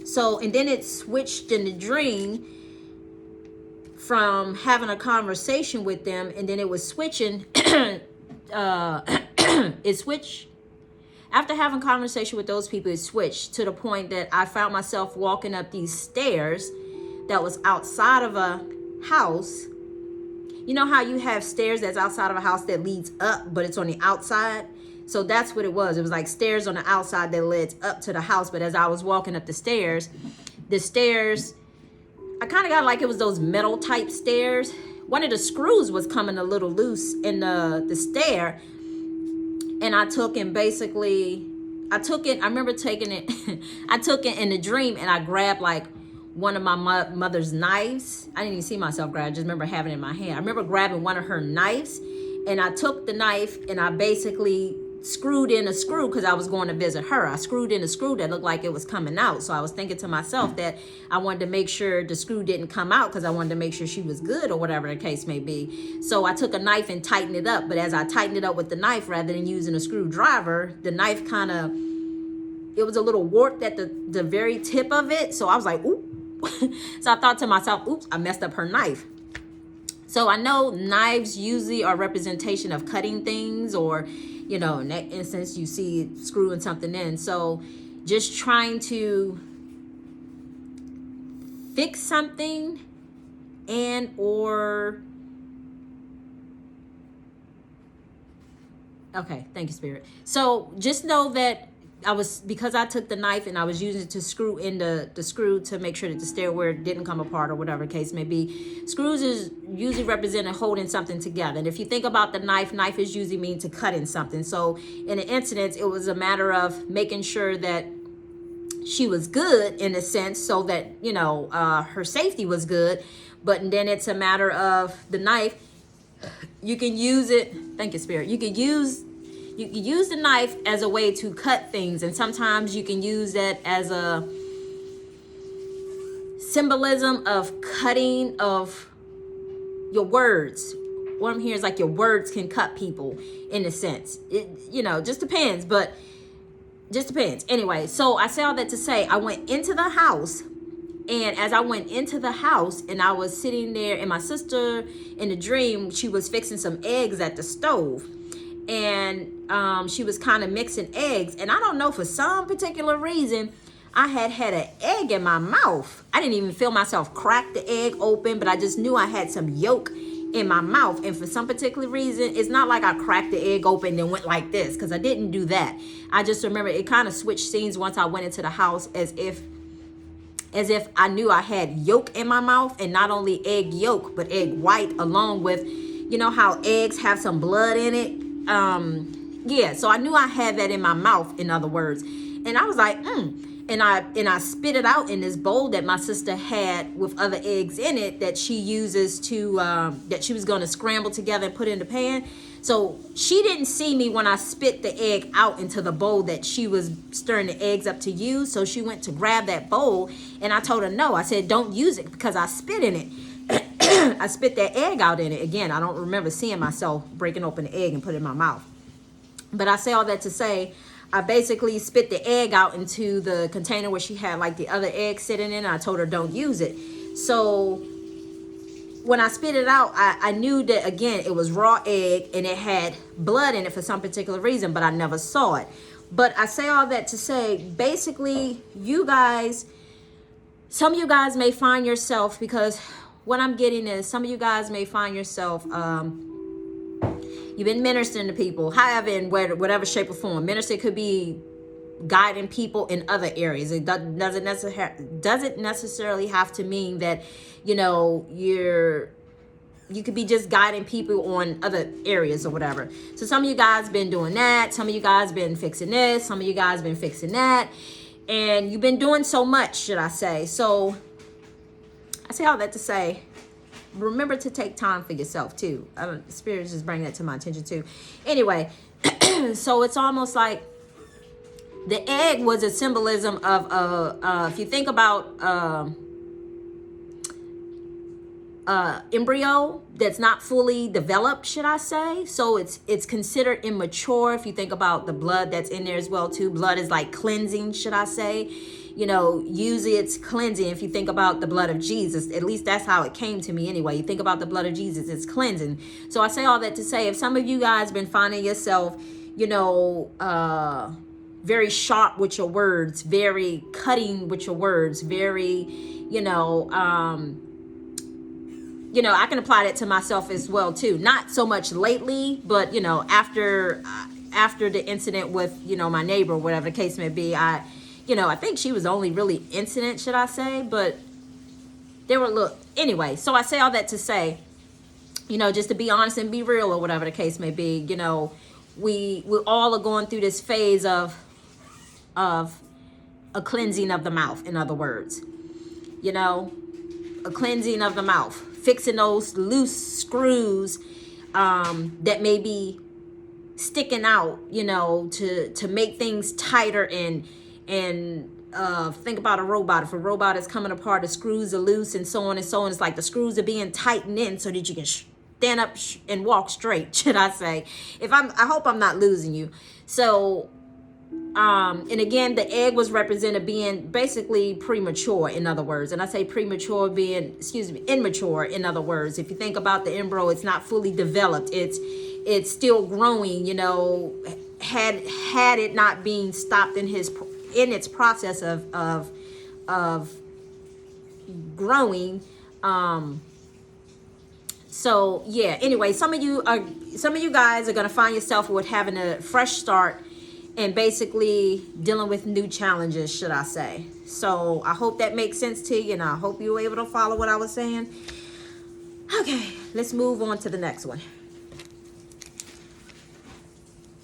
So, and then it switched in the dream from having a conversation with them, and then it was switching it switched. After having conversation with those people, it switched to the point that I found myself walking up these stairs that was outside of a house. You know how you have stairs that's outside of a house that leads up, but it's on the outside? So that's what it was. It was like stairs on the outside that led up to the house. But as I was walking up the stairs, I kind of got like it was those metal type stairs. One of the screws was coming a little loose in the stair. And I took it, I remember taking it, I took it in the dream and I grabbed like one of my mother's knives. I didn't even see myself grab, I just remember having it in my hand. I remember grabbing one of her knives, and I took the knife and I basically screwed in a screw because I was going to visit her. I screwed in a screw that looked like it was coming out. So I was thinking to myself that I wanted to make sure the screw didn't come out because I wanted to make sure she was good or whatever the case may be. So I took a knife and tightened it up. But as I tightened it up with the knife rather than using a screwdriver, the knife it was a little warped at the very tip of it. So I was like, oop. So I thought to myself, oops, I messed up her knife. So I know knives usually are representation of cutting things, or, you know, in that instance, you see it screwing something in. So just trying to fix something okay, thank you, Spirit. So just know that because I took the knife and I was using it to screw in the screw to make sure that the stairway didn't come apart or whatever the case may be. Screws is usually represented holding something together. And if you think about the knife is usually mean to cut in something. So in the incident, it was a matter of making sure that she was good in a sense, so that, you know, her safety was good. But then it's a matter of the knife. You can use it. Thank you, Spirit. You can use the knife as a way to cut things, and sometimes you can use that as a symbolism of cutting of your words. What I'm hearing is like your words can cut people in a sense. It, you know, just depends, but just depends. Anyway, so I say all that to say I went into the house, and as I went into the house and I was sitting there, and my sister in the dream, she was fixing some eggs at the stove. And she was kind of mixing eggs. And I don't know, for some particular reason, I had an egg in my mouth. I didn't even feel myself crack the egg open, but I just knew I had some yolk in my mouth. And for some particular reason, it's not like I cracked the egg open and went like this, because I didn't do that. I just remember it kind of switched scenes once I went into the house, as if I knew I had yolk in my mouth, and not only egg yolk, but egg white, along with, you know how eggs have some blood in it. Yeah, so I knew I had that in my mouth, in other words. And I was like, and I spit it out in this bowl that my sister had with other eggs in it that she uses to that she was going to scramble together and put in the pan. So she didn't see me when I spit the egg out into the bowl that she was stirring the eggs up to use. So she went to grab that bowl, and I told her no. I said, don't use it because I spit in it. I spit that egg out in it. Again, I don't remember seeing myself breaking open the egg and put it in my mouth. But I say all that to say, I basically spit the egg out into the container where she had like the other egg sitting in. I told her don't use it. So when I spit it out, I knew that, again, it was raw egg and it had blood in it for some particular reason, but I never saw it. But I say all that to say, basically, you guys, some of you guys may find yourself, because what I'm getting is some of you guys may find yourself, you've been ministering to people, however, in whatever shape or form. Ministry could be guiding people in other areas. It doesn't necessarily have to mean that, you know, you could be just guiding people on other areas or whatever. So some of you guys been doing that. Some of you guys been fixing this. Some of you guys been fixing that. And you've been doing so much, should I say. So I say all that to say, remember to take time for yourself too. Spirit is just bringing that to my attention too. Anyway, so it's almost like the egg was a symbolism of if you think about embryo that's not fully developed, should I say. So it's considered immature. If you think about the blood that's in there as well too. Blood is like cleansing, should I say. You know, usually it's cleansing. If you think about the blood of Jesus, at least that's how it came to me anyway. You think about the blood of Jesus, it's cleansing. So I say all that to say, if some of you guys been finding yourself, you know, very sharp with your words, very cutting with your words, very, you know, I can apply that to myself as well too. Not so much lately, but, you know, after the incident with, you know, my neighbor, whatever the case may be, I think she was only really incident, should I say, but there were anyway. So I say all that to say, you know, just to be honest and be real or whatever the case may be, you know, we all are going through this phase of a cleansing of the mouth, in other words, you know, a cleansing of the mouth, fixing those loose screws that may be sticking out, you know, to make things tighter and think about a robot. If a robot is coming apart, the screws are loose and so on and so on. It's like the screws are being tightened in so that you can stand up and walk straight, should I say. I hope I'm not losing you. So, and again, the egg was represented being basically premature, in other words. And I say premature being, immature, in other words. If you think about the embryo, it's not fully developed. It's still growing, you know, had it not been stopped in its process of growing. So yeah, anyway, some of you guys are going to find yourself with having a fresh start and basically dealing with new challenges, should I say. So I hope that makes sense to you, and I hope you were able to follow what I was saying. Okay, let's move on to the next one.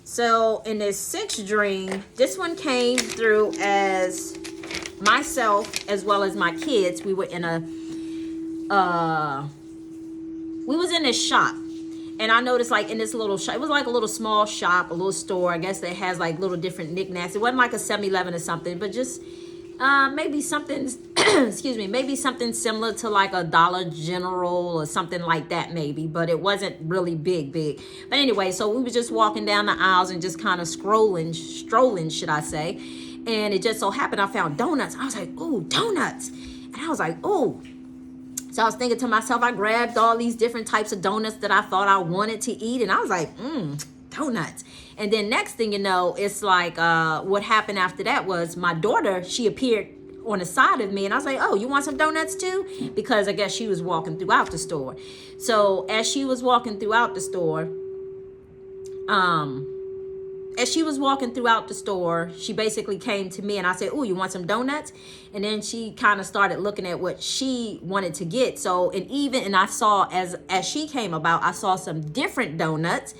So in this sixth dream, this one came through as myself as well as my kids. We were in this shop, and I noticed like in this little shop, it was like a little small shop, a little store, I guess, that has like little different knickknacks. It wasn't like a 7-Eleven or something, but just maybe something, maybe something similar to like a Dollar General or something like that maybe, but it wasn't really big. But anyway, so we were just walking down the aisles and just kind of strolling, should I say. And it just so happened I found donuts. I was like, ooh, donuts. And I was like, ooh. So I was thinking to myself, I grabbed all these different types of donuts that I thought I wanted to eat. And I was like, donuts. And then next thing you know, it's like what happened after that was my daughter, she appeared on the side of me. And I was like, oh, you want some donuts too? Because I guess she was walking throughout the store. So as she was walking throughout the store, she basically came to me and I said, oh, you want some donuts? And then she kind of started looking at what she wanted to get. So, and I saw as she came about, I saw some different donuts.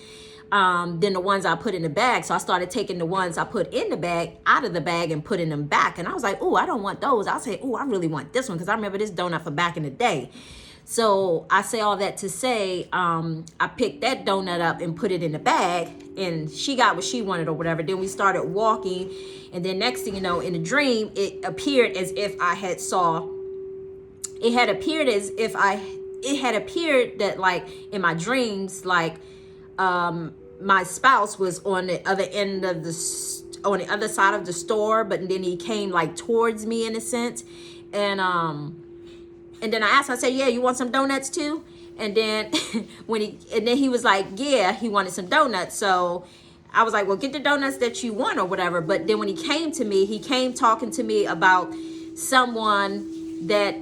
than the ones I put in the bag. So I started taking the ones I put in the bag out of the bag and putting them back. And I was like, oh, I don't want those. I'll say, oh, I really want this one because I remember this donut from back in the day. So I say all that to say, I picked that donut up and put it in the bag, and she got what she wanted or whatever. Then we started walking, and then next thing you know, in the dream, it appeared as if I had saw. It had appeared as if it had appeared that, like, in my dreams, like, my spouse was on the other end of on the other side of the store, but then he came like towards me in a sense, and then I asked him, I said, yeah, you want some donuts too? And then then he was like, yeah, he wanted some donuts. So I was like, well, get the donuts that you want or whatever. But then when he came to me, he came talking to me about someone that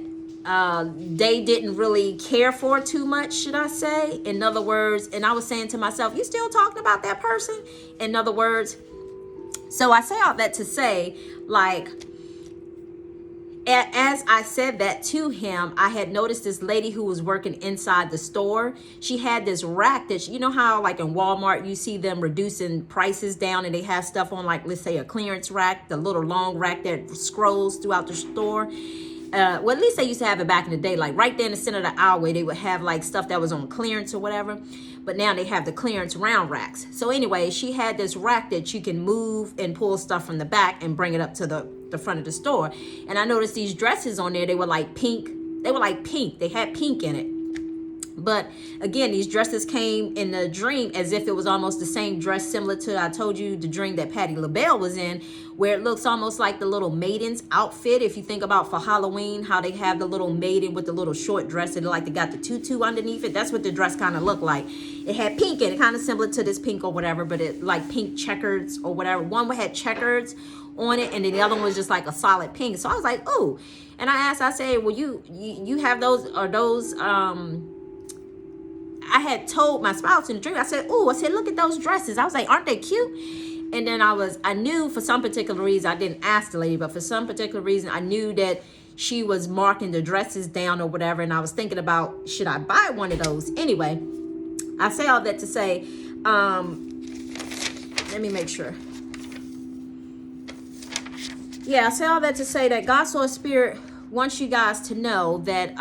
they didn't really care for too much, should I say? In other words, and I was saying to myself, you still talking about that person? In other words, so I say all that to say, like, as I said that to him, I had noticed this lady who was working inside the store. She had this rack that, you know how like in Walmart, you see them reducing prices down and they have stuff on, like, let's say a clearance rack, the little long rack that scrolls throughout the store. Well, at least they used to have it back in the day, like right there in the center of the aisle, they would have like stuff that was on clearance or whatever. But now they have the clearance round racks. So anyway, she had this rack that you can move and pull stuff from the back and bring it up to the front of the store. And I noticed these dresses on there, they were like pink. They were like pink. They had pink in it. But again, these dresses came in the dream as if it was almost the same dress, similar to, I told you, the dream that Patti LaBelle was in, where it looks almost like the little maiden's outfit. If you think about for Halloween, how they have the little maiden with the little short dress and like they got the tutu underneath it. That's what the dress kind of looked like. It had pink in it, kind of similar to this pink or whatever, but it like pink checkers or whatever. One had checkers on it, and then the other one was just like a solid pink. So I was like, ooh. And I asked, I said, well, you have those, or those, I had told my spouse in the dream, I said, oh, I said, look at those dresses. I was like, aren't they cute? And then I knew for some particular reason, I didn't ask the lady, but for some particular reason, I knew that she was marking the dresses down or whatever. And I was thinking about, should I buy one of those? Anyway, I say all that to say, let me make sure. Yeah, I say all that to say that God Soul Spirit wants you guys to know that,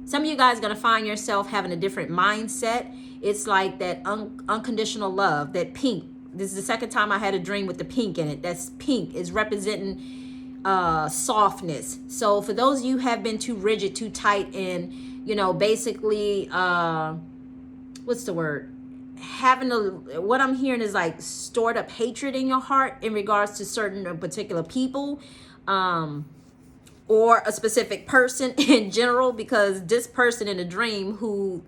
some of you guys are going to find yourself having a different mindset. It's like that unconditional love, that pink. This is the second time I had a dream with the pink in it. That's pink is representing softness. So for those of you who have been too rigid, too tight, and, you know, basically, what's the word? What I'm hearing is like stored up hatred in your heart in regards to certain particular people. Or a specific person in general, because this person in the dream who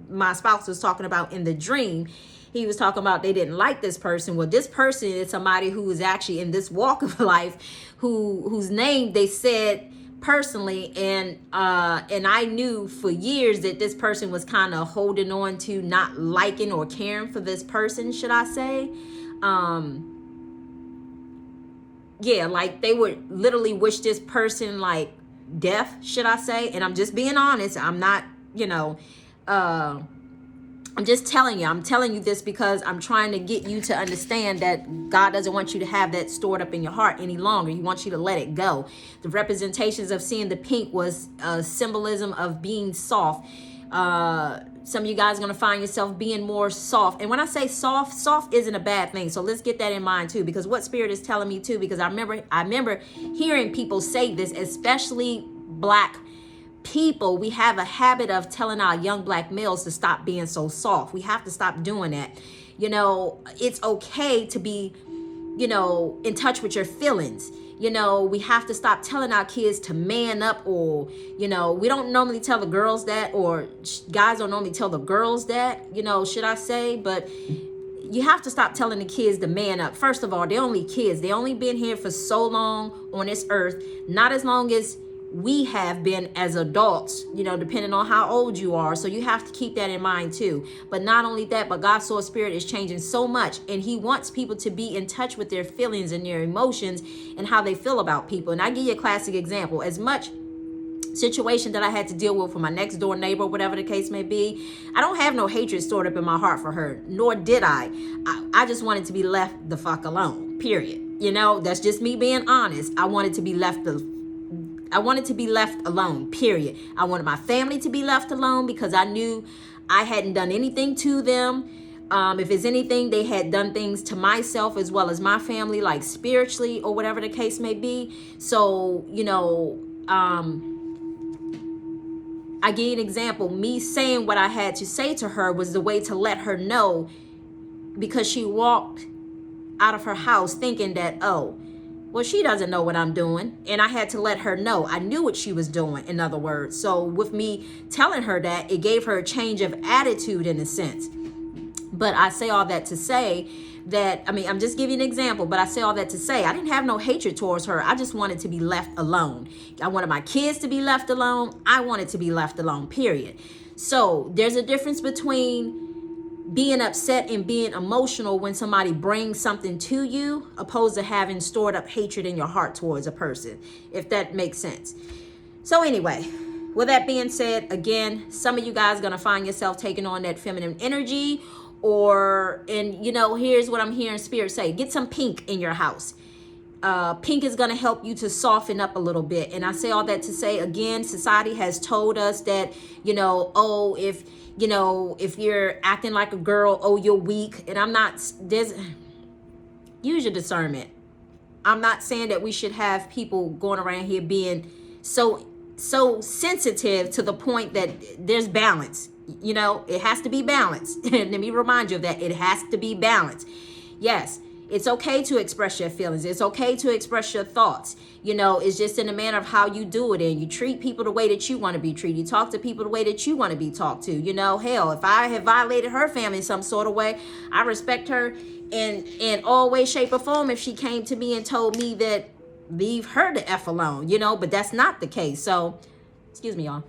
my spouse was talking about in the dream, he was talking about they didn't like this person. Well, this person is somebody who is actually in this walk of life, whose name they said personally, and I knew for years that this person was kind of holding on to not liking or caring for this person, should I say. Yeah, like they would literally wish this person like death, should I say? And I'm just being honest. I'm not, you know, I'm just telling you. I'm telling you this because I'm trying to get you to understand that God doesn't want you to have that stored up in your heart any longer. He wants you to let it go. The representations of seeing the pink was a symbolism of being soft. Some of you guys are going to find yourself being more soft. And when I say soft isn't a bad thing. So let's get that in mind too, because what Spirit is telling me too, because I remember hearing people say this, especially Black people. We have a habit of telling our young Black males to stop being so soft. We have to stop doing that. You know, it's okay to be, you know, in touch with your feelings. You know, we have to stop telling our kids to man up, or, you know, we don't normally tell the girls that, or guys don't normally tell the girls that, you know, should I say, but you have to stop telling the kids to man up. First of all, they're only kids. They only been here for so long on this earth, not as long as we have been as adults, you know, depending on how old you are. So you have to keep that in mind too. But not only that, but God's Soul Spirit is changing so much, and he wants people to be in touch with their feelings and their emotions and how they feel about people. And I give you a classic example. As much situation that I had to deal with my next door neighbor, whatever the case may be. I don't have no hatred stored up in my heart for her, nor did I just wanted to be left the fuck alone, period. You know, that's just me being honest. I wanted to be left alone, period. I wanted my family to be left alone because I knew I hadn't done anything to them. If it's anything, they had done things to myself as well as my family, like spiritually or whatever the case may be. So, you know, I give you an example. Me saying what I had to say to her was the way to let her know, because she walked out of her house thinking that, oh, well, she doesn't know what I'm doing. And I had to let her know. I knew what she was doing, in other words. So with me telling her that, it gave her a change of attitude in a sense. But I say all that to say that, I mean, I'm just giving an example, but I say all that to say I didn't have no hatred towards her. I just wanted to be left alone. I wanted my kids to be left alone. I wanted to be left alone, period. So there's a difference between being upset and being emotional when somebody brings something to you, opposed to having stored up hatred in your heart towards a person, if that makes sense. So anyway, with that being said, again, some of you guys are going to find yourself taking on that feminine energy, and you know, here's what I'm hearing Spirit say: get some pink in your house. Pink is going to help you to soften up a little bit. And I say all that to say, again, society has told us that, you know, oh, if you're acting like a girl, oh, you're weak. And use your discernment. I'm not saying that we should have people going around here being so sensitive to the point that there's balance. You know, it has to be balanced. Let me remind you of that. It has to be balanced. Yes, it's okay to express your feelings. It's okay to express your thoughts. You know, it's just in a manner of how you do it. And you treat people the way that you want to be treated. You talk to people the way that you want to be talked to. You know, hell, if I have violated her family in some sort of way, I respect her in all way, shape, or form if she came to me and told me that leave her the F alone, you know, but that's not the case. So, excuse me, y'all.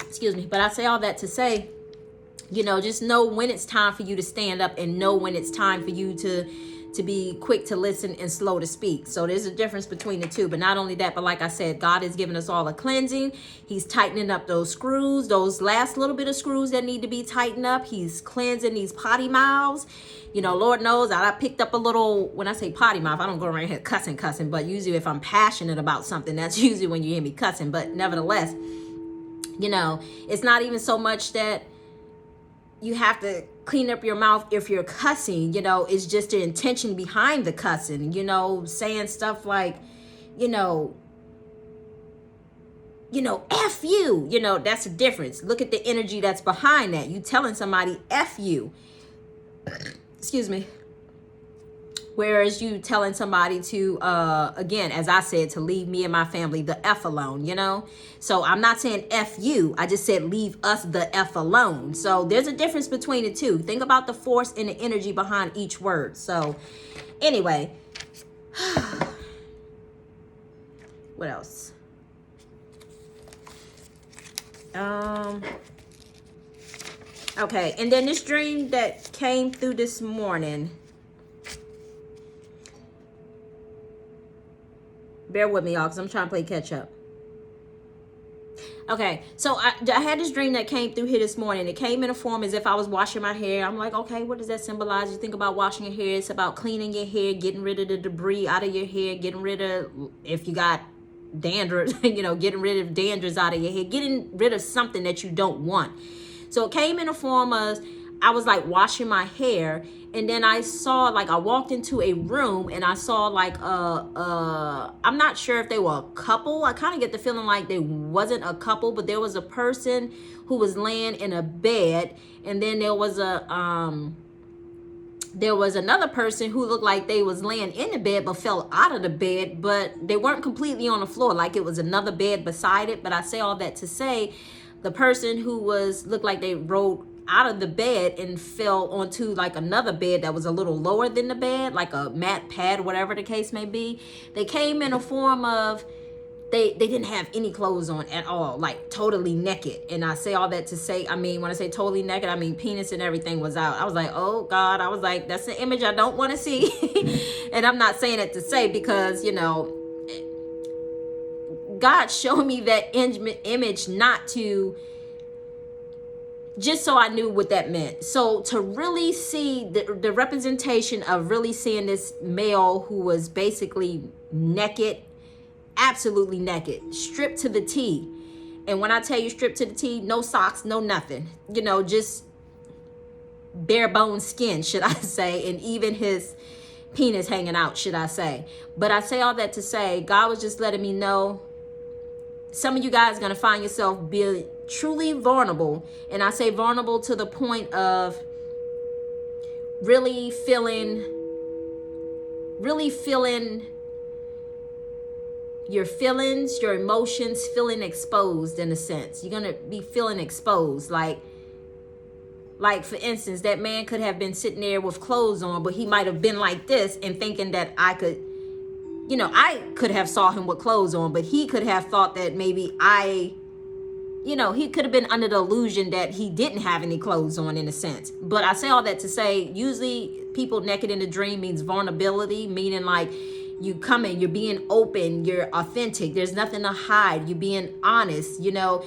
Excuse me. But I say all that to say, you know, just know when it's time for you to stand up, and know when it's time for you to be quick to listen and slow to speak. So there's a difference between the two. But not only that, but like I said, God has given us all a cleansing. He's tightening up those screws, those last little bit of screws that need to be tightened up. He's cleansing these potty mouths. You know, Lord knows I picked up a little, when I say potty mouth, I don't go around here cussing, but usually if I'm passionate about something, that's usually when you hear me cussing. But nevertheless, you know, it's not even so much that you have to clean up your mouth if you're cussing, you know, it's just the intention behind the cussing, you know, saying stuff like, you know, F you, you know, that's the difference. Look at the energy that's behind that. You telling somebody F you, excuse me. Whereas you telling somebody to, again, as I said, to leave me and my family the F alone, you know? So I'm not saying F you. I just said leave us the F alone. So there's a difference between the two. Think about the force and the energy behind each word. So anyway, what else? Okay, and then this dream that came through this morning. Bear with me, y'all, because I'm trying to play catch up. Okay, so I had this dream that came through here this morning. It came in a form as if I was washing my hair. I'm like, okay, what does that symbolize? You think about washing your hair. It's about cleaning your hair, getting rid of the debris out of your hair, getting rid of, if you got dandruff, you know, getting rid of dandruff out of your hair, getting rid of something that you don't want. So it came in a form of, I was like washing my hair, and then I saw, like, I walked into a room and I saw like I'm not sure if they were a couple. I kind of get the feeling like they wasn't a couple, but there was a person who was laying in a bed, and then there was another person who looked like they was laying in the bed but fell out of the bed, but they weren't completely on the floor, like it was another bed beside it. But I say all that to say, the person who looked like they rolled out of the bed and fell onto like another bed that was a little lower than the bed, like a mat pad, whatever the case may be. They came in a form of they didn't have any clothes on at all, like totally naked. And I say all that to say, I mean, when I say totally naked, I mean penis and everything was out. I was like, oh God, I was like, that's an image I don't want to see. And I'm not saying it to say, because, you know, God showed me that image not to, just so I knew what that meant. So to really see the representation of really seeing this male who was basically naked, absolutely naked, stripped to the T. And when I tell you stripped to the T, no socks, no nothing, you know, just bare bone skin, should I say, and even his penis hanging out, should I say. But I say all that to say, God was just letting me know, some of you guys are going to find yourself being truly vulnerable. And I say vulnerable to the point of really feeling your feelings, your emotions, feeling exposed in a sense. You're going to be feeling exposed. Like for instance, that man could have been sitting there with clothes on, but he might have been like this and thinking that I could, you know, I could have saw him with clothes on, but he could have thought that maybe he could have been under the illusion that he didn't have any clothes on in a sense. But I say all that to say, usually people naked in a dream means vulnerability, meaning like you come in, you're being open, you're authentic. There's nothing to hide. You're being honest, you know,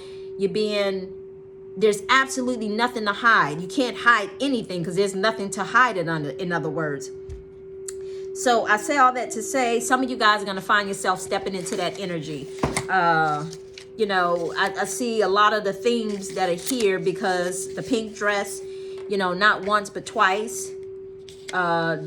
there's absolutely nothing to hide. You can't hide anything because there's nothing to hide it under, in other words. So I say all that to say, some of you guys are going to find yourself stepping into that energy. You know, I see a lot of the themes that are here, because the pink dress, you know, not once but twice. The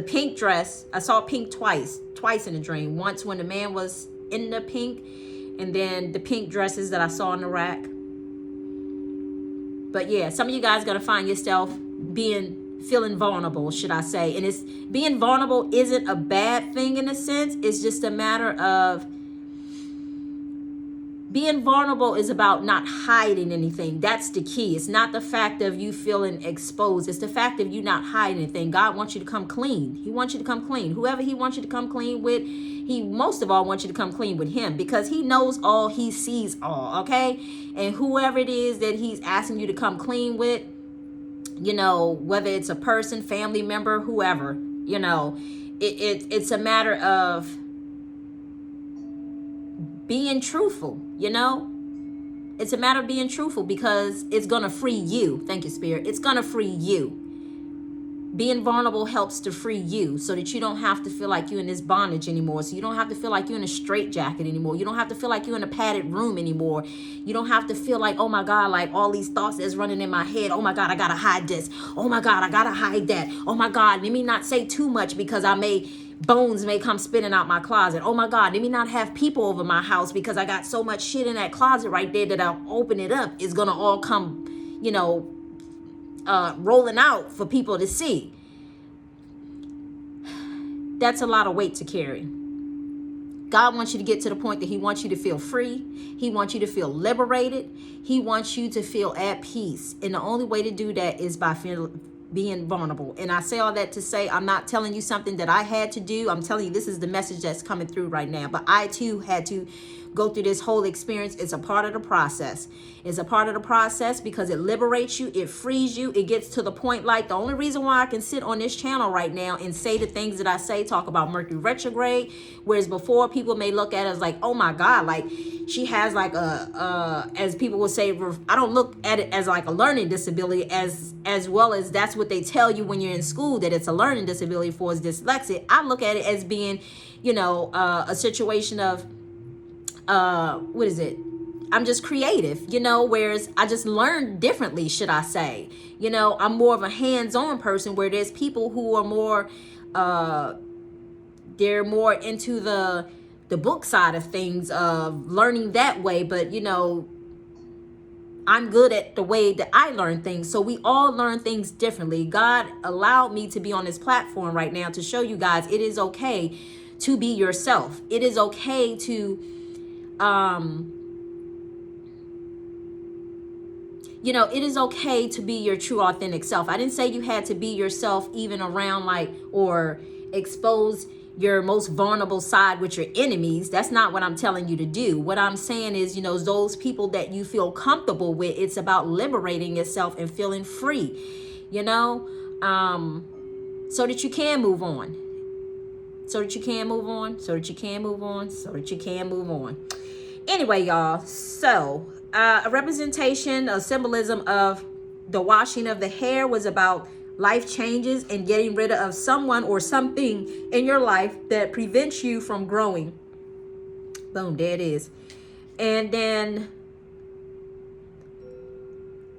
pink dress, I saw pink twice in a dream. Once when the man was in the pink, and then the pink dresses that I saw in the rack. But yeah, some of you guys are going to find yourself feeling vulnerable, should I say. And it's being vulnerable isn't a bad thing in a sense. It's just a matter of being vulnerable is about not hiding anything. That's the key. It's not the fact of you feeling exposed. It's the fact of you not hiding anything. God wants you to come clean. He wants you to come clean. Whoever he wants you to come clean with, he most of all wants you to come clean with him, because he knows all, he sees all, okay? And whoever it is that he's asking you to come clean with, you know, whether it's a person, family member, whoever, you know, it's a matter of being truthful, you know. It's a matter of being truthful, because it's going to free you. Thank you, Spirit. It's going to free you. Being vulnerable helps to free you, so that you don't have to feel like you're in this bondage anymore. So you don't have to feel like you're in a straitjacket anymore. You don't have to feel like you're in a padded room anymore. You don't have to feel like, oh my God, like all these thoughts that's running in my head. Oh my God, I got to hide this. Oh my God, I got to hide that. Oh my God, let me not say too much, because bones may come spitting out my closet. Oh my God, let me not have people over my house, because I got so much shit in that closet right there that I'll open it up. It's going to all come, you know, rolling out for people to see. That's a lot of weight to carry. God wants you to get to the point that he wants you to feel free. He wants you to feel liberated. He wants you to feel at peace. And the only way to do that is by being vulnerable. And I say all that to say, I'm not telling you something that I had to do. I'm telling you, this is the message that's coming through right now. But I too had to go through this whole experience. It's a part of the process. It's a part of the process because it liberates you. It frees you. It gets to the point, like, the only reason why I can sit on this channel right now and say the things that I say, talk about Mercury retrograde, whereas before people may look at it as like, oh my God, like she has like as people would say, I don't look at it as like a learning disability, as well as that's what they tell you when you're in school, that it's a learning disability for is dyslexia. I look at it as being, you know, a situation of what is it? I'm just creative, you know, whereas I just learn differently, should I say. You know, I'm more of a hands-on person, where there's people who are more, they're more into the book side of things, of learning that way. But, you know, I'm good at the way that I learn things. So we all learn things differently. God allowed me to be on this platform right now to show you guys it is okay to be yourself. It is okay to you know, it is okay to be your true authentic self. I didn't say you had to be yourself even around like, or expose your most vulnerable side with your enemies. That's not what I'm telling you to do. What I'm saying is, those people that you feel comfortable with, it's about liberating yourself and feeling free, so that you can move on. So that you can move on. So that you can move on. So that you can move on. Anyway, y'all. So, a representation, a symbolism of the washing of the hair was about life changes and getting rid of someone or something in your life that prevents you from growing. Boom, there it is. And then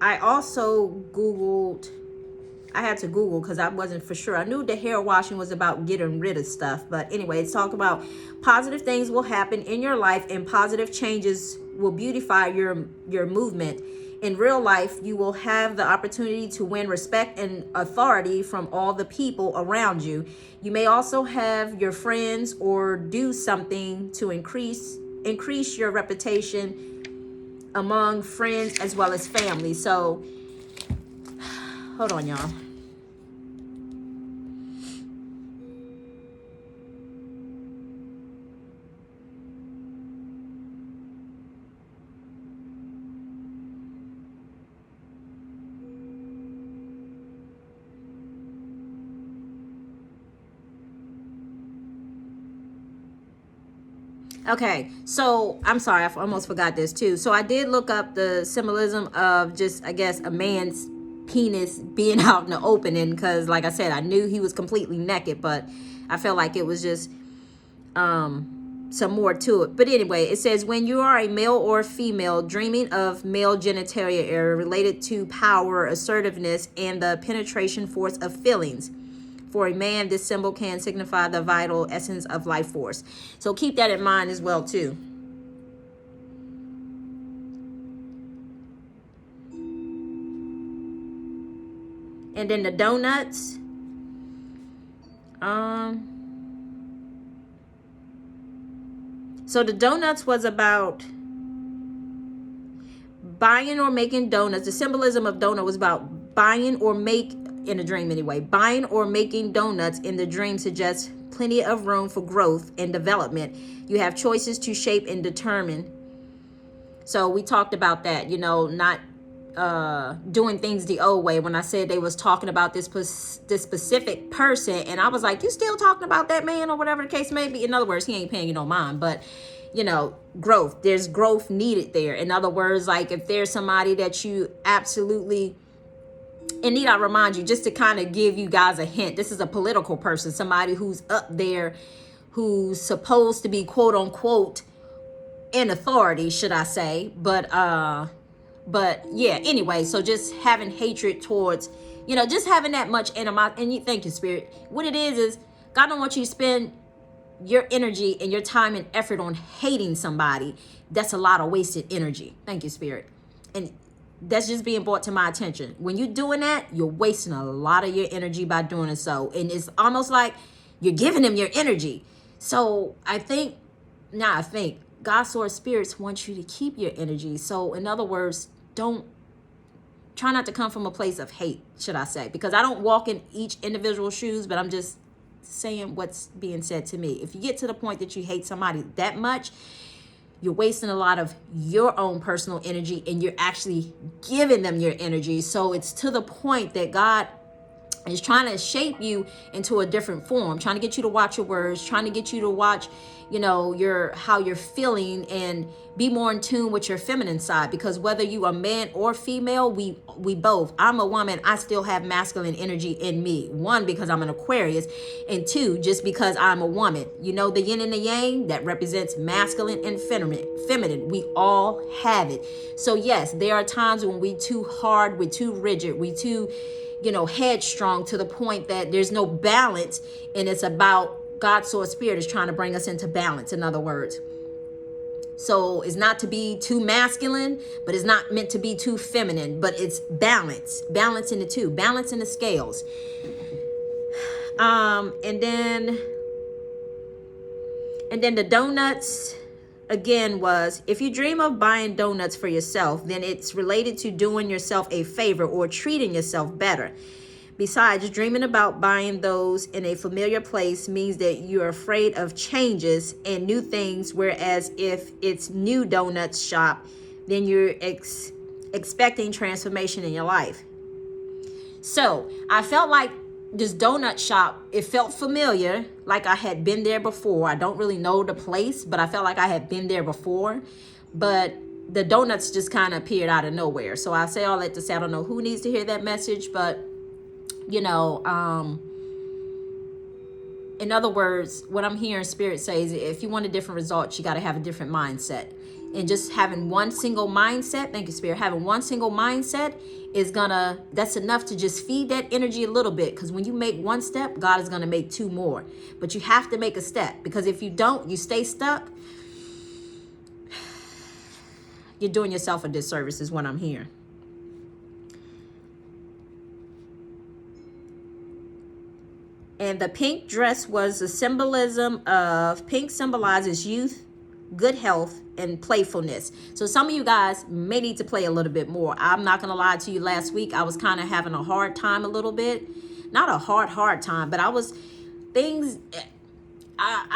I also Googled, I had to Google because I wasn't for sure. I knew the hair washing was about getting rid of stuff. But anyway, it's talking about positive things will happen in your life and positive changes will beautify your movement. In real life, you will have the opportunity to win respect and authority from all the people around you. You may also have your friends or do something to increase your reputation among friends as well as family. So, hold on, y'all. Okay, so I'm sorry, I almost forgot this too. So I did look up the symbolism of just, I guess, a man's penis being out in the opening, because like I said, I knew he was completely naked, but I felt like it was just some more to it. But anyway, it says when you are a male or female dreaming of male genitalia area related to power, assertiveness, and the penetration force of feelings. For a man, this symbol can signify the vital essence of life force. So keep that in mind as well, too. And then the donuts. So the donuts was about buying or making donuts. The symbolism of donut was about buying or in a dream anyway. Buying or making donuts in the dream suggests plenty of room for growth and development. You have choices to shape and determine. So we talked about that, not doing things the old way. When I said they was talking about this specific person, and I was like, you still talking about that man or whatever the case may be? In other words, he ain't paying you no mind, but growth. There's growth needed there. In other words, like if there's somebody that you absolutely, and need I remind you, just to kind of give you guys a hint, this is a political person, somebody who's up there, who's supposed to be quote unquote in authority, should I say, but yeah, anyway, so just having hatred towards, just having that much animosity. And you thank you, Spirit. What it is God don't want you to spend your energy and your time and effort on hating somebody. That's a lot of wasted energy. Thank you, Spirit. And that's just being brought to my attention. When you're doing that, you're wasting a lot of your energy by doing it. So, and it's almost like you're giving them your energy. So I think God's source spirits want you to keep your energy. So in other words, try not to come from a place of hate, should I say, because I don't walk in each individual shoes, but I'm just saying what's being said to me. If you get to the point that you hate somebody that much, you're wasting a lot of your own personal energy and you're actually giving them your energy. So it's to the point that God is trying to shape you into a different form, trying to get you to watch your words, trying to get you to watch, how you're feeling and be more in tune with your feminine side. Because whether you are man or female, we both, I'm a woman, I still have masculine energy in me. One, because I'm an Aquarius, and two, just because I'm a woman. The yin and the yang, that represents masculine and feminine. We all have it. So yes, there are times when we too hard, we're too rigid, we too headstrong to the point that there's no balance, and it's about God's source spirit is trying to bring us into balance, in other words. So it's not to be too masculine, but it's not meant to be too feminine, but it's balance in the two, balance in the scales. And then the donuts again was, if you dream of buying donuts for yourself, then it's related to doing yourself a favor or treating yourself better. Besides, dreaming about buying those in a familiar place means that you're afraid of changes and new things, whereas if it's new donuts shop, then you're expecting transformation in your life. So I felt like this donut shop, it felt familiar, like I had been there before. I don't really know the place, but I felt like I had been there before. But the donuts just kind of appeared out of nowhere. So I say all that to say, I don't know who needs to hear that message, but you know, in other words, what I'm hearing Spirit says, if you want a different result, you got to have a different mindset. And just having one single mindset, thank you, Spirit, having one single mindset that's enough to just feed that energy a little bit. Because when you make one step, God is going to make two more. But you have to make a step, because if you don't, you stay stuck. You're doing yourself a disservice is what I'm hearing. And the pink dress was a symbolism of, pink symbolizes youth, good health, and playfulness. So some of you guys may need to play a little bit more. I'm not going to lie to you. Last week, I was kind of having a hard time a little bit. Not a hard time, but I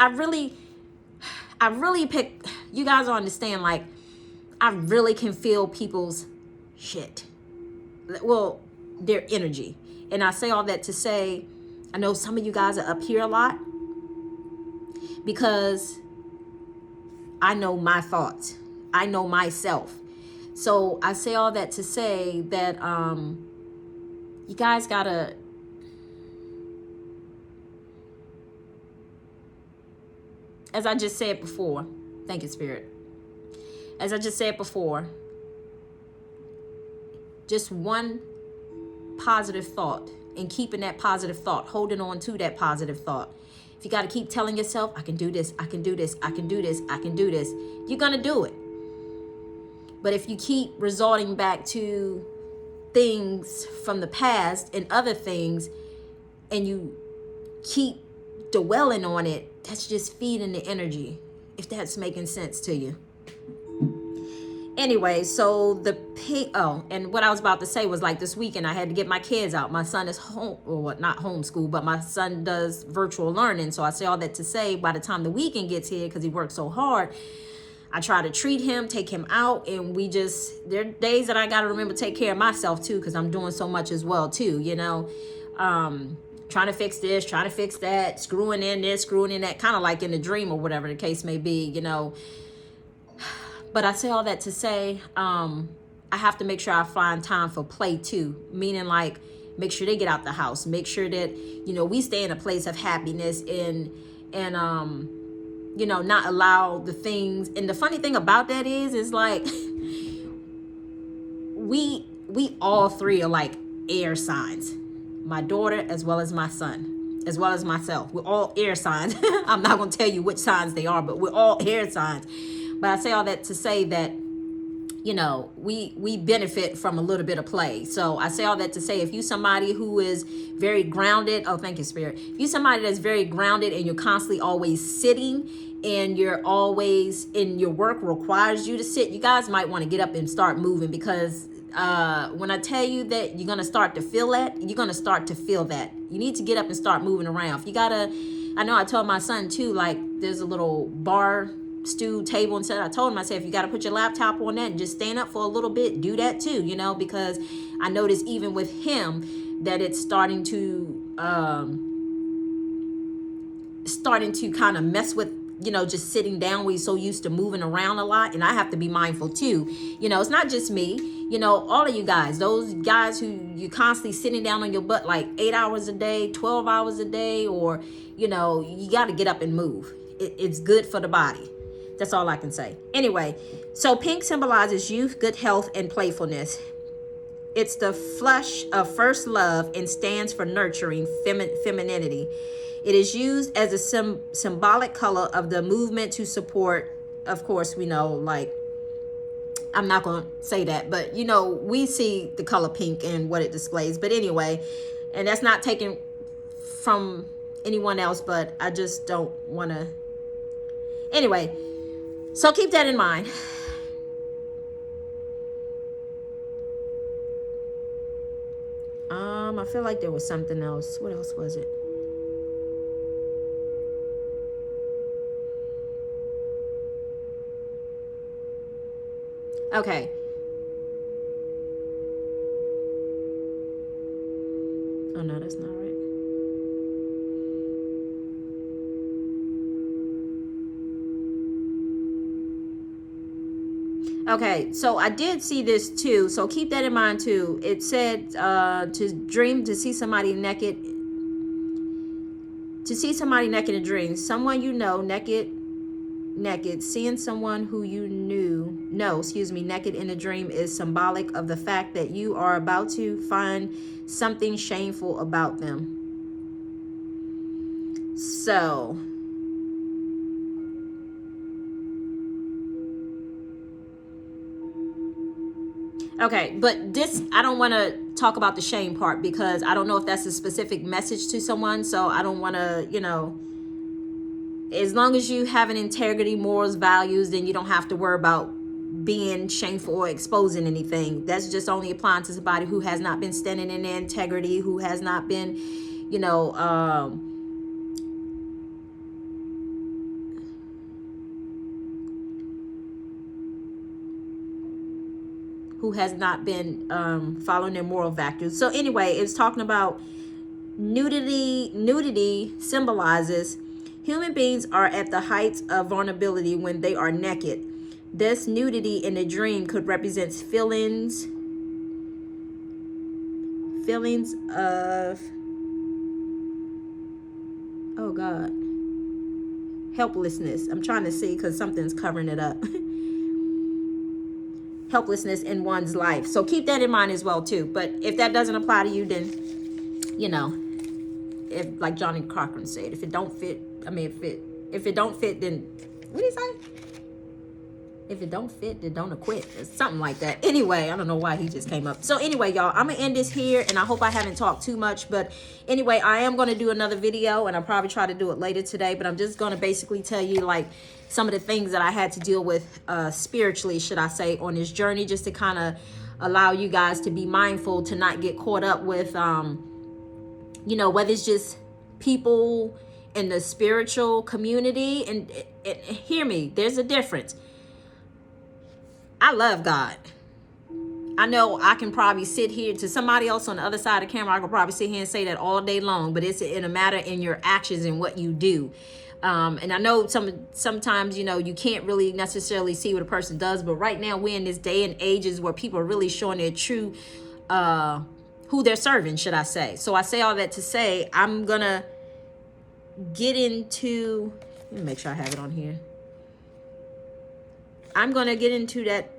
really picked, you guys don't understand, like, I really can feel people's shit. Well, their energy. And I say all that to say, I know some of you guys are up here a lot because I know my thoughts. I know myself. So I say all that to say that you guys gotta, as I just said before, thank you, Spirit. As I just said before, just one positive thought, and keeping that positive thought, holding on to that positive thought. If you got to keep telling yourself, I can do this, I can do this, I can do this, I can do this, you're going to do it. But if you keep resorting back to things from the past and other things, and you keep dwelling on it, that's just feeding the energy, if that's making sense to you. Anyway, so the pink, and what I was about to say was, like, this weekend I had to get my kids out. My son is home, or what, not homeschool, but my son does virtual learning. So I say all that to say, by the time the weekend gets here, because he works so hard, I try to treat him, take him out, and there are days that I got to remember to take care of myself too, because I'm doing so much as well too, you know. Trying to fix this, trying to fix that, screwing in this, screwing in that, kind of like in a dream or whatever the case may be, you know. But I say all that to say, I have to make sure I find time for play too. Meaning, like, make sure they get out the house. Make sure that, you know, we stay in a place of happiness and you know, not allow the things. And the funny thing about that is like, we all three are like air signs. My daughter, as well as my son, as well as myself. We're all air signs. I'm not going to tell you which signs they are, but we're all air signs. But I say all that to say that, you know, we benefit from a little bit of play. So I say all that to say, if you somebody who is very grounded, oh, thank you, Spirit. If you somebody that's very grounded and you're constantly always sitting and you're always in your work requires you to sit, you guys might want to get up and start moving, because when I tell you that you're going to start to feel that, you're going to start to feel that. You need to get up and start moving around. If you got to, I know I told my son too, like, there's a little bar stool table and said, I told him, I said, if you got to put your laptop on that and just stand up for a little bit, do that too, you know, because I noticed even with him that it's starting to kind of mess with, you know, just sitting down. We're so used to moving around a lot, and I have to be mindful too. You know, it's not just me, you know, all of you guys, those guys who you constantly sitting down on your butt like 8 hours a day, 12 hours a day, or, you know, you got to get up and move. It's good for the body. That's all I can say. Anyway, so pink symbolizes youth, good health, and playfulness. It's the flush of first love and stands for nurturing femininity. It is used as a symbolic color of the movement to support, of course, we know, like, I'm not going to say that, but, you know, we see the color pink and what it displays. But anyway, and that's not taken from anyone else, but I just don't want to. Anyway, so keep that in mind. I feel like there was something else. What else was it? Okay. Oh no, that's not right. Okay, so I did see this too, so keep that in mind too. It said to see somebody naked in a dream. Someone you know naked, seeing someone who you naked in a dream is symbolic of the fact that you are about to find something shameful about them. So okay, but this, I don't want to talk about the shame part because I don't know if that's a specific message to someone. So I don't want to, as long as you have an integrity, morals, values, then you don't have to worry about being shameful or exposing anything. That's just only applying to somebody who has not been standing in their integrity, who has not been, who has not been following their moral values. So anyway, it's talking about nudity. Nudity symbolizes human beings are at the heights of vulnerability when they are naked. This nudity in a dream could represent feelings of, oh God, helplessness. I'm trying to see because something's covering it up. Helplessness in one's life. So keep that in mind as well too. But if that doesn't apply to you, then if, like Johnny Cochran said, if it don't fit, if it don't fit, then what did he say? If it don't fit, then don't acquit, or something like that. Anyway, I don't know why he just came up. So anyway, y'all, I'm gonna end this here, and I hope I haven't talked too much. But anyway, I am gonna do another video, and I'll probably try to do it later today. But I'm just gonna basically tell you like some of the things that I had to deal with spiritually, should I say, on this journey, just to kind of allow you guys to be mindful to not get caught up with, whether it's just people in the spiritual community. And hear me, there's a difference. I love God. I know I can probably sit here, to somebody else on the other side of the camera, I could probably sit here and say that all day long, but it's in a matter in your actions and what you do. And I know sometimes, you can't really necessarily see what a person does, but right now we're in this day and ages where people are really showing their true, who they're serving, should I say. So I say all that to say, I'm going to get into, let me make sure I have it on here. I'm going to get into that.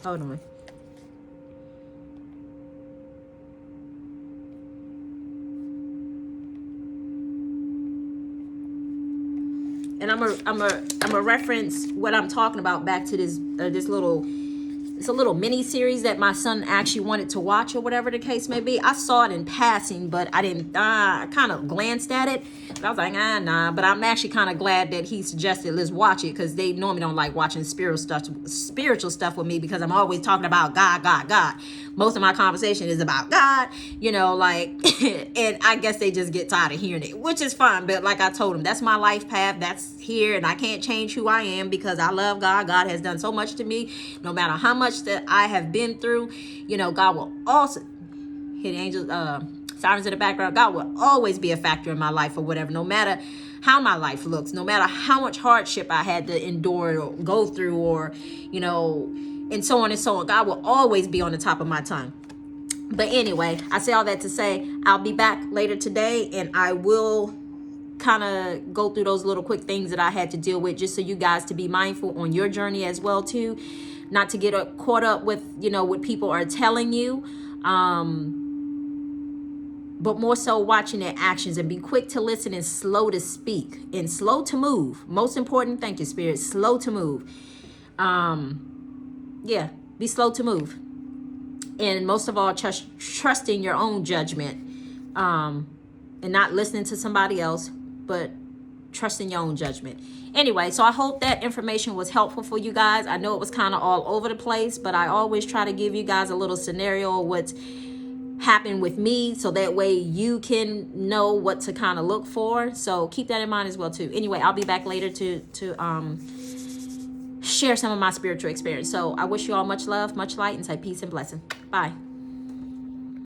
Hold on. And I'm a reference what I'm talking about back to this it's a little mini series that my son actually wanted to watch, or whatever the case may be. I saw it in passing, but I didn't. I kind of glanced at it, but I was like, nah. But I'm actually kind of glad that he suggested let's watch it, because they normally don't like watching spiritual stuff with me, because I'm always talking about God. Most of my conversation is about God, and I guess they just get tired of hearing it, which is fine. But like I told them, that's my life path. That's here, and I can't change who I am, because I love God. God has done so much to me. No matter how much that I have been through, God will also hit angels, sirens in the background. God will always be a factor in my life, or whatever, no matter how my life looks, no matter how much hardship I had to endure or go through, or and so on and so on. God will always be on the top of my tongue. But anyway, I say all that to say, I'll be back later today, and I will kind of go through those little quick things that I had to deal with, just so you guys to be mindful on your journey as well too, not to get caught up with what people are telling you, but more so watching their actions, and be quick to listen and slow to speak and slow to move. Most important, thank you, Spirit, slow to move. Be slow to move, and most of all, trusting your own judgment, and not listening to somebody else, but Trust in your own judgment. Anyway, so I hope that information was helpful for you guys. I know it was kind of all over the place, but I always try to give you guys a little scenario of what's happened with me, so that way you can know what to kind of look for. So keep that in mind as well too. Anyway, I'll be back later to share some of my spiritual experience. So I wish you all much love, much light, and say peace and blessing. Bye.